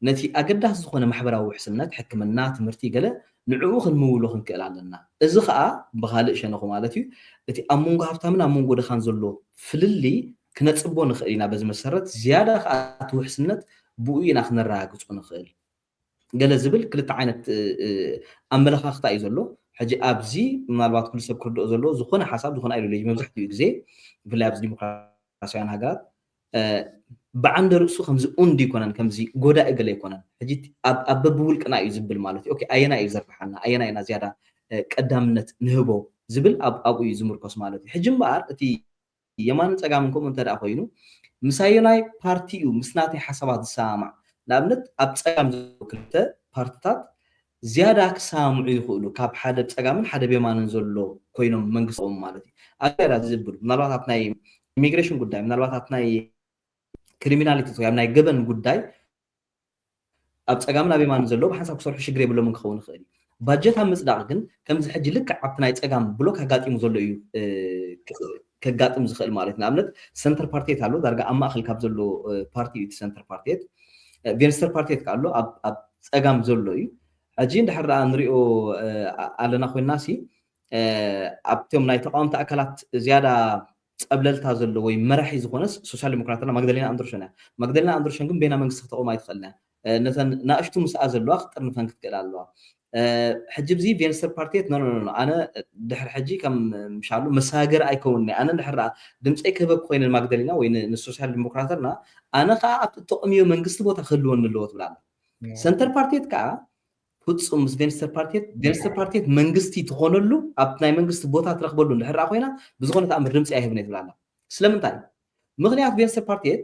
ነቲ ኣገዳሲ ዝኾነ ማሕበራዊ ውሕስነት ሕክምና ትምህርቲ ገለ ንዕኡ ክንምውሎ ክንክእል ኣለና እዚ ከዓ ብካልእ ሸነኹ ማለት እዩ እቲ ኣብ መንጎ ሃብታምን ኣብ መንጎ ድኻን ዘሎ ፍልሊ ክነፅቦ ንኽእል ኢና በዚ መሰረት ዝያዳ ከዓ እቲ ውሕስነት ብኡ ኢና ክነረጋግፆ ንኽእል ገለ ዝብል ክልተ ዓይነት ኣመለኻኽታ እዩ ዘሎ ሕጂ ኣብዚ ምናልባት ኩሉ ሰብ ክርድኦ ዘለዎ ዝኾነ ሓሳብ ዝኾነ ኣይዲዮሎጂ መብዛሕትኡ ግዜ ብፍላይ ኣብዚ ዲሞክራስያውያን ሃገራት ብዓንዲ ርእሱ ከምዚ ኡንዲ ይኮነን ከምዚ ጎዳኢ ገለ ይኮነን ሕጂ ኣብ በብውልቅና እዩ ዝብል ማለት እዩ ኣየና እዩ ዘርብሓና ኣየና ኢና ዝያዳ ቀዳምነት ንህቦ ዝብል ኣብኡ እዩ ዝምርኮስ ማለት እዩ ሕጂ እምበኣር እቲ የማንን ፀጋምን ከምኡ እንተደኣ ኮይኑ ምሳየናይ ፓርቲ እዩ ምስ ናተይ ሓሳባት ዝሰማማዕ ንኣብነት ኣብ ፀጋም ክልተ ፓርቲታት ዝያዳ ክሰማምዑ ይኽእሉ ካብ ሓደ ፀጋምን ሓደ ብየማንን ዘሎ ኮይኖም መንግስቶም ማለት እዩ ኣብ ዝያዳ ዝዝብሉ ምናልባት ኣብ ናይ ኢሚግሬሽን ጉዳይ ምናልባት ኣብ ናይ ክሪሚናሊቲ ወይ ኣብ ናይ ገበን ጉዳይ ኣብ ፀጋምን ኣብ የማንን ዘሎ ብሓንሳብ ክሰርሑ ሽግር የብሎምን ክኸውን ይኽእል እዩ ባጀት ኣብ ምፅዳቅ ግን ከምዚ ሕጂ ልክዕ ኣብቲ ናይ ፀጋም ብሎክ ኣጋጢሙ ዘሎ እዩ ከጋጥም ዝኽእል ማለት እዩ ንኣብነት ሰንተር ፓርቲት ኣሎ ዳርጋ ኣብ ማእኸል ካብ ዘሎ ፓርቲ እዩ እቲ ሰንተር ፓርቲት ቬንስተር ፓርቲት ከዓ ኣሎ ኣብ ፀጋም ዘሎ እዩ ሕጂ እንድሕር ደኣ ንሪኦ ኣለና ኮይንና ሲ ኣብቶም ናይ ተቃወምቲ ኣካላት ዝያዳ ፀብለልታ ዘሎ ወይ መራሒ ዝኾነስ ሶሻል ዲሞክራትና ማግደሌና ኣንድሮሽን እያ ማግደሌና ኣንድሮሽን ግን ቤና መንግስቲ ክተቆማ ኣይትኽእልና ነተን ናእሽቱ ምስኣ ዘለዋ ክጥር ንፈን ክትክእል ኣለዋ ሕጂ ብዚ ቬንስተር ፓርቲት ኖ ኣነ ድሕሪ ሕጂ ከም ምሻሉ መሳገር ኣይከውንኒ ኣነ ድሕሪ ድምፀይ ክህበብ ኮይነ ማግደሊና ወይ ንሶሻል ዲሞክራተርና ኣነ ከዓ ኣብቲ ተቐሚዮ መንግስቲ ቦታ ክህልወኒ ኣለዎ ትብላ ሰንተር ፓርቲት ከዓ ፍጹም ምስ ቬንስተር ፓርቲት መንግስቲ ትኾነሉ ኣብ ናይ መንግስቲ ቦታ ትረክበሉ ድሕሪ ኮይና ብዝኾነ ተኣምር ድምፂ ኣይህብን ትብላ ስለምንታይ ምክንያት ቬንስተር ፓርቲት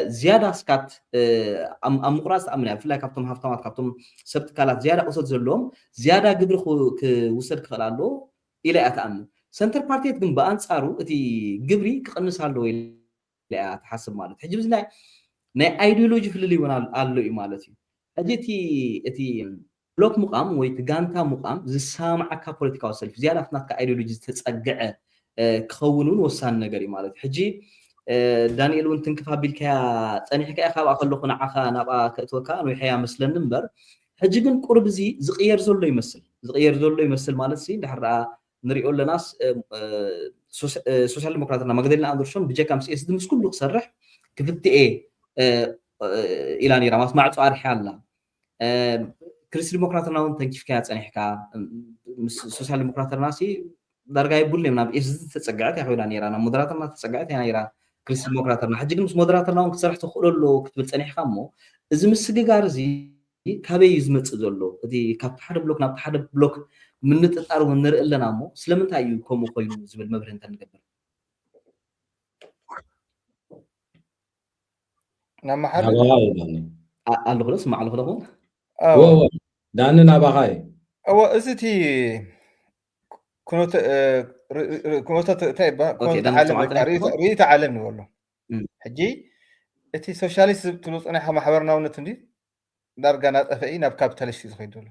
زياده سكات ام مقراص امنا بفلاي كابتم هافتامات كابتم سبت كالات زياده قصد زلوم زياده قبل كوسد كخلالو الى اتامن سنتر بارتيت كن بانصارو اتي قبري كقنسالو الى تحسب مالت حجي بزناي ناي ايديولوجي فللي يونال الله مالتي اجيتي اتي بلوك مقام وي تغانتا مقام زسامعك بوليتيكال سلف زياده فنات كايديولوجي تتصقع كخونون وسان نغري مالت حجي دانيال ونتن كفابيلكا صنيحكا خابا كلو نعخا نابا كتوكا نو حيا مسلن نمبر حجي كن قرب زي زقير زولو يمثل مالت سي دحر نريو لناس سوشيال ديموكراتنا مغدلنا اندرشون بجكام سي اس دمس كله صرح كفتي اي الى رامات مع صار حالا كريس ديموكراتنا ونتن كيفكا صنيحكا سوشيال ديموكراتنا سي درجه يبول لنا اس تتصقعت يا خوينا نيرانا مودراتنا تتصقعت يا نيرا كريس ديموكراتنا حجي مس مودراتنا كسرح تخللو كتبل صنيحكامو እዚ ምስግጋር እዚ ካበይ ዝመጽእ ዘሎ እቲ ካብ ሓደ ብሎክ ናብ ሓደ ብሎክ ምንጥጣር ወንር ኣለና ሞ ስለምንታይ እዩ ከምኡ ኮይኑ ዝብል መብርህ እንተ ንገብር ናማ ሓደ ኣሎ خلاص ማዕሉ خلاص ዳን ናባኻይ እዚቲ كنت تايبا كنت عالم ريت عالم نقوله حجي اتي سوشياليست تلوص انا محبرنا ونتندي دارغانا طفئي ناب كابيتاليست يخيدولو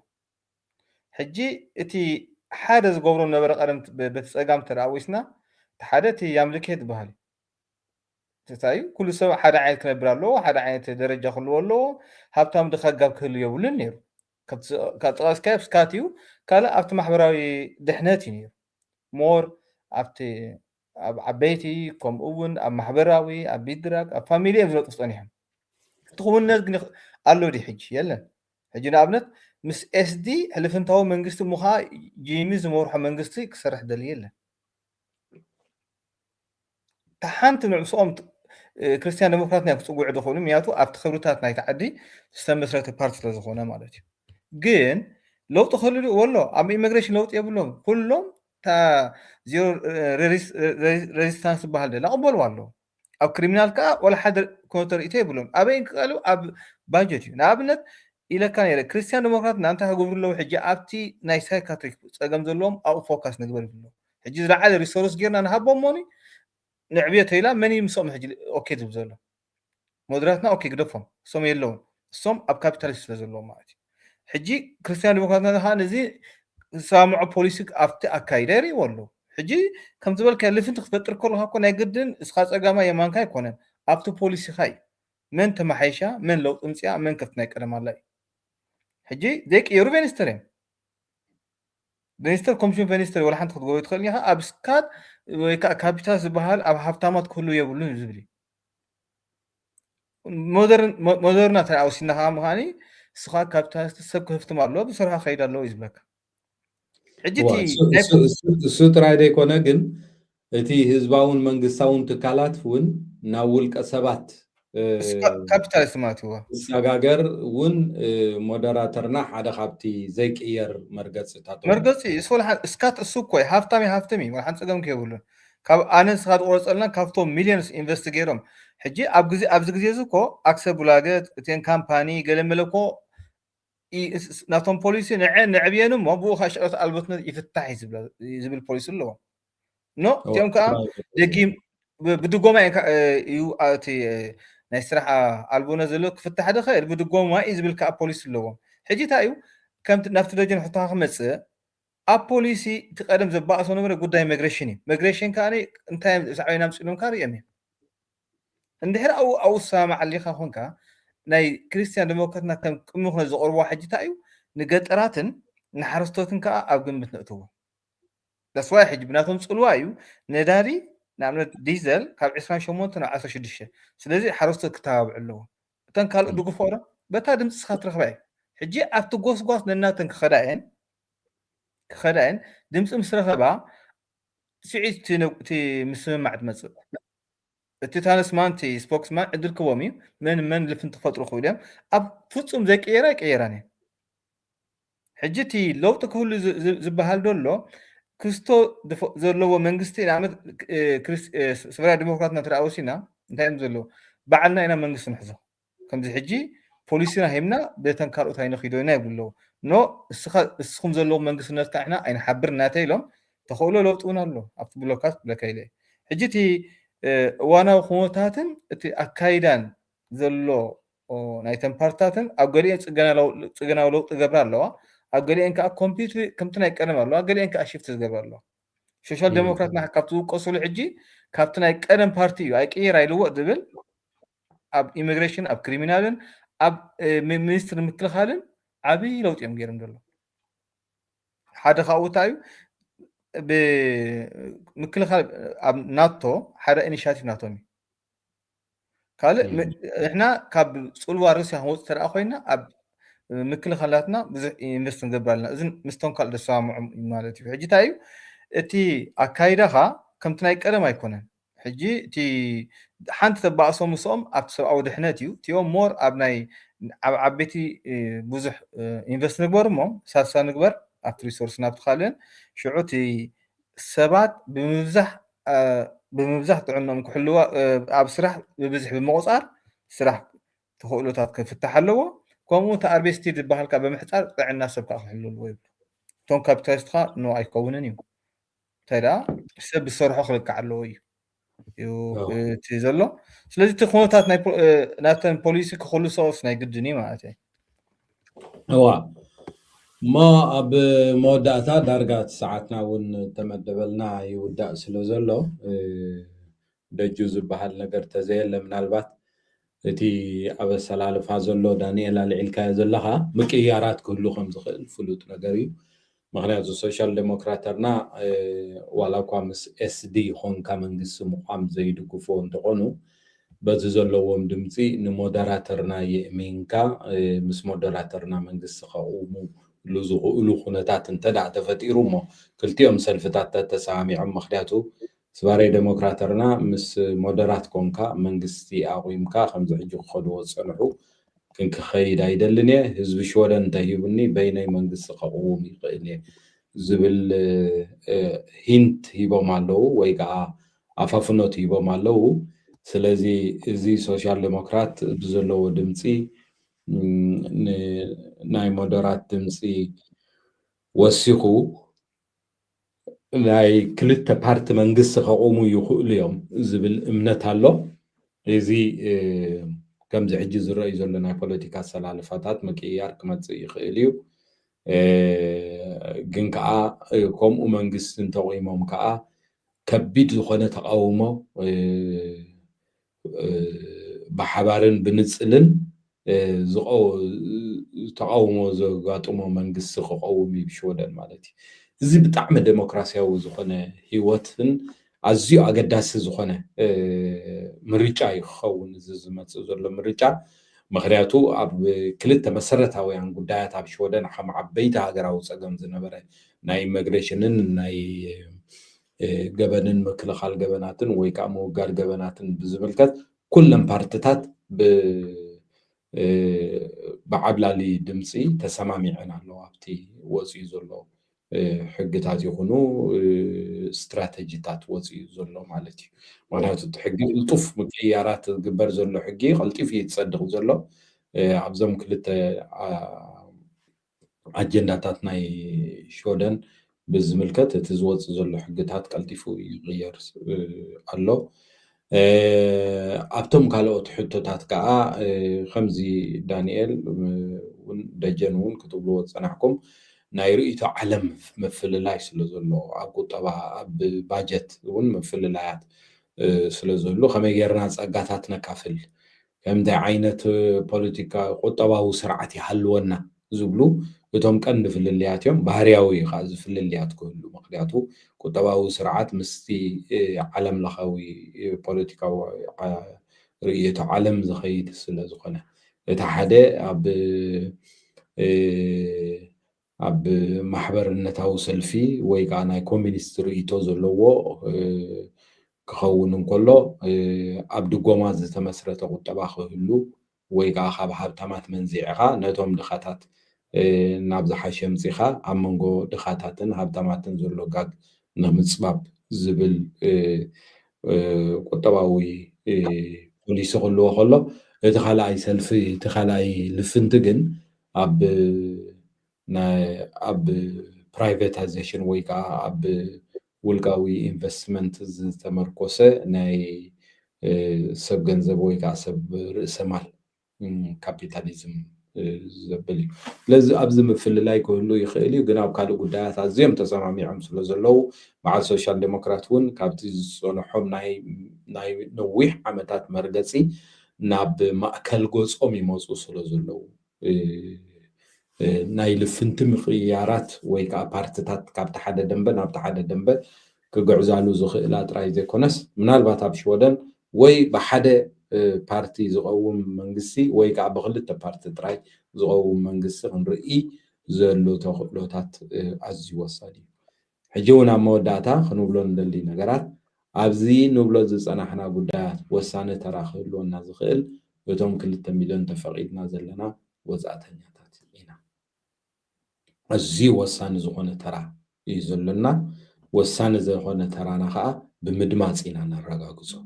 حجي اتي حاده زغبرو نبر قدم بتصقام تراويسنا حدتي يملكيت بحالي تتاي كل سو حدا عين كنبرالو حدا عين درجه خلولو هابتام دخغاب كل يولن نير كاتقاس كابس كاتيو كالا ابت محبراوي دحناتي نير مور ابتي عبيتي كم اون اب محبراوي اب بيدراك اب فاميلي بزلط صنيهم تخون الناس قالو دي حج يلا حجنا ابنت مس اس دي حلفنتو منغست مخا جيميز مورح منغستي كسرح دل يلا تحانت نعصوم كريستيان ديموكراتنا كصقوع دخولو مياتو اب تخبرتات ناي تعدي استمسرت بارت لزخونه مالتي ግን لو تخللو والله ام ايميجريشن لوط يبلهم كلهم تا زيرو ريزيستانس بحال لا قبل والله او كريمنال كا ولا حد كونتر يتبلهم ابين قالوا اب باجيت نابنت الى كان يرى كريستيان ديموكرات نانتا غبر له حجي ابتي ناي سايكاتريك صقم زلهم او فوكس نغبر له حجي زعل ريسورس غيرنا نهبو موني نعبيه تيلا مني مسوم حجي اوكي تبزلو مودراتنا اوكي قدفهم سوم يلون سوم اب كابيتاليست زلهم ماجي حجي كريستيان ديموكراتنا هانزي سامع بوليسك افت اكايدري والله حجي كم تبل كلفنت تفطر كلها كون يقدن اسخا صقاما يمانكا يكونن افت بوليسي خاي من تمحيشا من لو انصيا من كفتنا يقدم الله حجي ديك يوروفينسترين فينستر كومشن فينستر ولا حنت تقول تخليها ابسكات كابيتال زبحال اب هفتامات كله يبلون زبلي مودرن تاع اوسينها مخاني سخا كابيتال سب كفت مالو بسرعه خيدالو يزبلك حجتي ستراي ديكونا ግን እቲ ህዝባውን መንግስታውን ትካላት ውን ናውልቀ ሰባት ካፒታሊስት ማለት ነው ሰጋገር ውን ሞዴራተርና ሓደ ካብቲ ዘይቅየር መርገጽ ይሶል እስካት እሱ ኮይ ሃፍታሚ ወልሓን ፀገም ከይብሉን ካብ ኣነስ ካብ ቆርጸልና ካብቶ ሚሊዮንስ ኢንቨስቲጌሮም ሕጂ ኣብዚ ግዜ ዝኮ ኣክሰ ቡላገት እተን ካምፓኒ ገለመለኮ ناتون بوليسي نعبيانو ما بو خاشقت البتنا يفتح يزبل بوليس اللو نو تيمكا دقيم بدقوما يو اتي نسرحه البونا زلو كفتح هذا خير بدقوما يزبل كا بوليس اللو حجي تايو كم نفت دجن حطها خمس بوليسي تقدم زباقسو نبره قدام ميغريشن كاني انتايم سعينا مسلم كاري يمي اندهر او سامع اللي خاخونكا ناي كريستيان ديموكراتنا كم مخنا زقروا حجتا ايو نقطراتن نحرستوتن كا اب جنبت نقتو داس واحد بناتهم صلوا ايو نداري نعمل ديزل كاب 28 نا 16 سلازي حرستو كتاب علو تن قال دغ فورا بتا دمص خاطرخباي حجي ابت غوسغوس نناتن كخداين دمص مسرخبا سعيد تي مسمع تمص تتانس مانتي سبوكس مان ادل كومي من لفن تفطرو خويدم اب فصوم زي قيراني حجتي لو تكون زبهال دولو كستو زلو منغستي نعمت سفرا ديمقراطنا تراوسينا انتايم زلو بعلنا انا منغست نحزو كم زي حجي بوليسنا هيمنا بيتن كارو تاينو خيدوينا يقولو نو اسخم زلو منغست نتاعنا اين حبرنا تايلهم تخولو لو طونا له ابت بلوكات بلاكايلي حجتي وانا خموتاتن اتي اكايدان زلو نايتن بارتاتن اغري صغنا لو تغبرالو اغريان كا كمبيوتر كمتنا يقدم الله اغريان كا شيفت تغبر الله سوشيال ديموكرات ما كابتو قصول حجي كابتنا يقدم بارتي اي قير ايلو دبل اب ايميجريشن اب كريمينالن اب مينستر مكلخالن ابي لوط يم غيرم دلو حدا خاوتايو بمكلخال اب ناتو حدا انيشياتيف ناتومي قال احنا كاب صلوا روسيا هو ترى خوينا اب مكل خلاتنا بزح انفست نقبلنا اذن مستون قال دسامع مالتي حجي تايو اتي اكايدها كمت ناي قدم ايكونن حجي تي حنت تبعصو مسوم ابسو او دحنتيو تيو مور ابناي عبيتي بزح انفست نقبرمو ساسا نقبر ابت ريسورس نابت خالن شعوتي سبات بمبزح طعنهم كحلوا اب سرح ببزح بمقصار سرح تخولوتات كفتح لو كومو تاربيستي تبهل كا بمحصار طعنا سبكا خلو الويب تون كابيتالستخا نو ايكونن يو تادا سب سرحو خلق علو يو تيزلو سلازي تخونوتات ناتن بوليسي كخلو صوص ناي قدني معناتها هو ما اب موداتا دارغات ساعتنا ون تمدبلنا يودا سلازلو دجو زبحال ነገር ተዘየለ ምናልባት እቲ ኣብ ሰላልፋ ዘሎ ዳንኤል አልዒልካ ዘለኻ ምቅያራት ክህሉ ከም ዝኽእል ፍሉጥ ነገር እዩ ምክንያቱ ሶሻል ዴሞክራተርና ዋላ እኳ ምስ ኤስዲ ኾንካ መንግስቲ ምቋም ዘይድግፎ እንትኾኑ በዚ ዘለዎም ድምፂ ንሞደራተርና የእሚንካ ምስ ሞደራተርና መንግስቲ ከቕሙ ዝኽእሉ ኩነታት እንተዳእ ተፈጢሩ እሞ ክልቲኦም ሰልፍታት ተሰሚዖም ምክንያቱ سباري ديمقراطرنا مس مودرات كونكا منغستي اقيمكا خمز حجي خدو صلحو كنك خيد ايدلني حزب شودن تهيبني بيني منغست قومي قيني زبل هينت هيبو مالو ويغا افافنوت هيبو مالو سلازي ازي سوشيال ديمقراط بزلو دمصي ناي مودرات دمصي وسيخو لاي كلت بارت منغس قومو يخؤل يوم زبل امنت الله ازي كم زحجي زرأي زلنا بوليتيكا سلالفاتات مكيار كمتص يخئليو ግን ከዓ ከምኡ መንግስትን ተቆይሞም ከዓ ከቢድ ዝኾነ ተቃውሞ ብሓባርን ብንፅልን ተቃውሞ ዘጋጥሞ መንግስቲ ክቀውም ይብሽወደን ማለት እዩ እዚ ብጣዕሚ ዴሞክራሲያዊ ዝኾነ ህይወትን ኣዝዩ ኣገዳሲ ዝኾነ ምርጫ ይኸውን እዚ ዝመጽእ ዘሎ ምርጫ ምክንያቱ ኣብ ክልተ መሰረታውያን ጉዳያት ኣብ ሽወደን ከም ዓበይቲ ሃገራዊ ፀገም ዝነበረ ናይ ኢሚግሬሽንን ናይ ገበንን ምክልኻል ገበናትን ወይ ከዓ ምውጋድ ገበናትን ብዝምልከት ኩሎም ፓርቲታት ብዓብላሊ ድምፂ ተሰማሚዐን ኣለዋ ኣብቲ ወፂኡ ዘሎ ሕግታት ይኹኑ ስትራቴጂታት ወፂኡ ዘሎ ማለት እዩ ምክንያቱ እቲ ሕጊ ቅልጡፍ ምቅያራት ዝግበር ዘሎ ሕጊ ቀልጢፉ ይጸድቕ ዘሎ ኣብዞም ክልተ ኣጀንዳታት ናይ ሽወደን ብዝምልከት እቲ ዝወፅእ ዘሎ ሕግታት ቀልጢፉ ይቕየር ኣሎ ኣብቶም ካልኦት ሕቶታት ከዓ ከምዚ ዳንኤል ደጀን እውን ክትብልዎ ፀናሕኩም ናይ ርእይቶ ዓለም መፍልላይ ስለ ዘሎ ኣብ ቁጠባ ኣብ ባጀት እውን መፍልላያት ስለ ዘሎ ከመይ ጌርና ፀጋታት ነካፍል ከምታይ ዓይነት ፖለቲካ ቁጠባዊ ስርዓት ይሃልወና ዝብሉ እቶም ቀንዲ ፍልልያት እዮም ባህርያዊ ከዓ ዝፍልልያት ክህሉ ምክንያቱ ቁጠባዊ ስርዓት ምስቲ ዓለም ለኻዊ ፖለቲካዊ ርእይቶ ዓለም ዝኸይድ ስለ ዝኾነ حدا أب محبر النتاو سلفي ويقع ناي كومينيست رئيتو زلوو كخون كله أب دقوما زتمسرة قطبا خهلو ويقع خاب حبتامات منزيعها نتوم دخاتات نابز حاشم زيخا أمانغو دخاتاتن حبتاماتن زلو قاق نمتصباب زبل قطباوي بوليس خلو خلو تخلعي سلفي تخلعي لفنتجن أب برايفيتايزيشن ويكا أب ولقاوي إنفستمنت تمركوسة ناي سب جنزب ويكا سب رأس مال كابيتاليزم زبلي لازم أبز مفل لا يكون له يخيلي وجناب كالو قدات عزيم تسمع عم سلزلو مع السوشيال ديمقراطون كابتيز صنحهم ناي نويح عمتات مرقسي ناب مأكل جزء أمي موضوع سلزلو ناي لفنت مخيارات ويكا بارتتات كابت حدا دنبا نابت حدا دنبا كقعزالو زخيلات رايزي كونس منال باتاب شودن وي بحدا بارتي زقوم منقسي ويكا بغلت بارتي تراي زقوم منقسي نرئي زلو تخلوتات عزي وصالي حجونا موداتا خنوبلون دلي نقرات أبزي نوبلو زيس أنا حنا قدات وسانة تراخلو النازخيل وتوم كل 1 مليون تفقيدنا زلنا وزعتني أزي وسان زخونة ترى يزلنا وسان زخونة ترانا خا بمدماس إنا نرجعوزو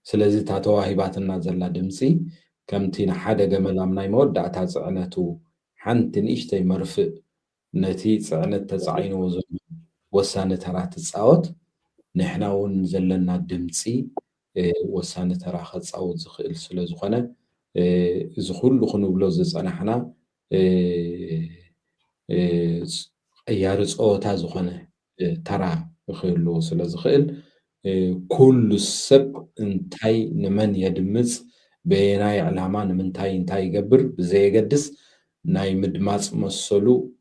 سلزي تاتواهباتنا زلا دمسي كم تينا حدا جمل أمناي مود دعتا زعنتو حنتن إشتي مرفق نتي زعنت تزعين وزن وسان ترى تزعوت نحنا ونزلنا دمسي وسان ترى خد زعوت زخيل سلزخونة زخول لخنو بلوزس أنا حنا يارس أو تازخنة ترى خيلو سلز خيل كل السب انتاي نمن يدمز بيناي علمان من تاي يقبر بزي قدس ناي مدماس مسلو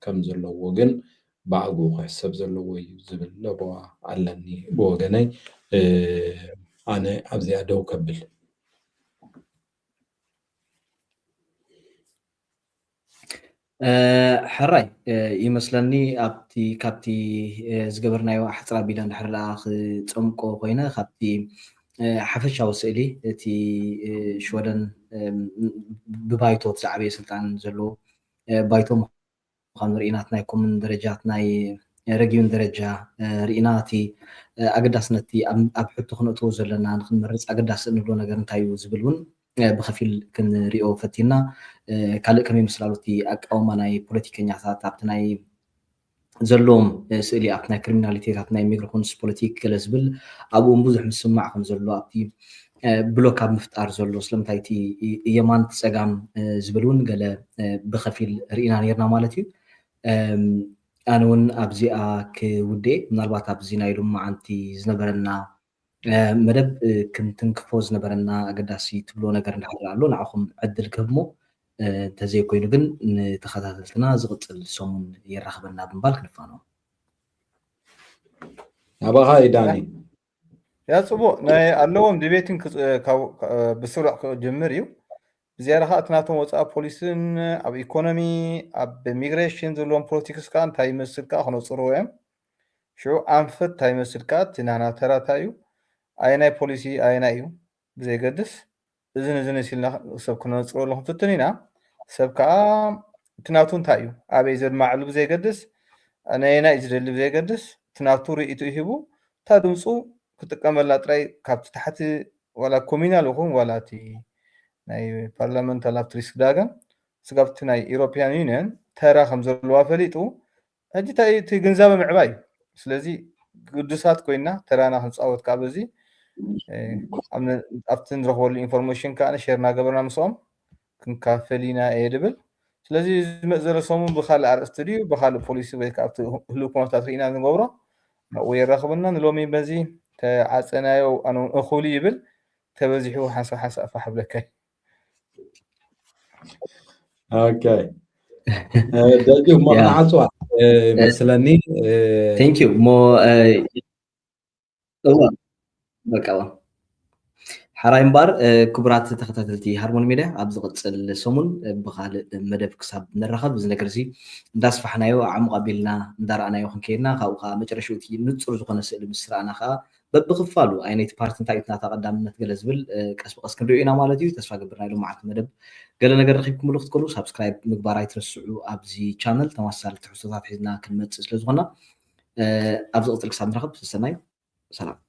كم زلو وجن بعقو حسب زلو ويزبل لبوا علني بوغني أنا أبزي أدو كبل حراي يمسلني كابتي زقبرنا حصرا بيدان حرلا تصمقو خوينا كابتي حفشاو سئلي تي شودن ببايتو تزعبي سلطان زلو بايتو مخان رئيناتنا يكون درجاتنا رجيون درجة رئيناتي أقداسنتي أبحث خنقتو زلنا نخن مرز أقداس نبلو نقر نتايو زبلون بخفيل كن ريو فتينا كالك كمي مسلالوتي أقوما ناي بوليتيكينياتات أبتناي زلوم سئلي أبتناي كريميناليتيات ناي ميكروفونس بوليتيك كالزبل أبو مبوزح مسمعكم زلو أبتي بلوك أب مفتار زلو سلمتايتي يمان تساقام زبلون قال بخفيل رئينا نيرنا مالتي أنون أبزيئا كودي منالبات أبزينا يلوم عنتي زنبرنا مدب كنتن كفوز نبرنا أقداسي تبلو نقر نحرالو نعخم عدل كبمو تزي كوينو جن تخذاتلتنا زغط السومون يرخبنا بنبال كنفانو أبغى إداني يا صبو ناي اللهم ديبيتين بسرعة جمريو زيارة خاطناتهم وصا بوليسن أب إيكونومي أب ميغريشن زلون بوليتيكس كان تاي مسلكا خنو صرويم شو أنفت تاي مسلكا تنانا ترى تايو أيناي بوليسي أينايو زي قدس إذن سيلنا سب كنا نصرو لهم فتنينا سب كا تناتون تايو أبي زر معلوب زي قدس أنا هنا إجري اللي زي قدس تناتو رئيتو يهبو تادمصو كتكمل لا تراي كابت تحت ولا كومينال وهم ولا تي ناي بارلمنتال ابتريس داغا سقفت ناي يوروبيان يونيون ترى خمزة الوافليتو أجي تي جنزابة معباي سلازي قدسات كوينا ترانا خنصاوت كابزي أمن أبتن رخول الانفورميشن كأنا شيرنا قبلنا مصوم كن كافلينا إيدبل سلازي مزر صوم بخال أرستريو بخال بوليسي ويك أبت هلو كونتات رينا نغورا ويرخبنا نلومي بزي تعسنا يو أنا أخولي يبل تبزيحو حسا فحبلك اوكي دجو مقنع عصوا مثلني ثانك يو مو هو بقى حراي مبار كبرات تختاتلتي هارمون ميديا أبز قصل سمون بخال مدب كسب نرخب بزنا كرسي داس فحنايو عم قبلنا ندار أنا يوخن كينا خاوخا مجرشوتي نتصر زخنا سئل مسرعنا خا ببخفالو أينيت بارتن تايتنا تقدم نتجلس بال كسب قص كنرينا مالتي تسفى قبرنا له معك مدب قال نقدر رخيبكم لوقت كله سبسكرايب مقبراي ترسعوا أبزي channel تمثل تحسوات حزنا كلمة سلزغنا أبز قصل كسب نرخب سناي سلام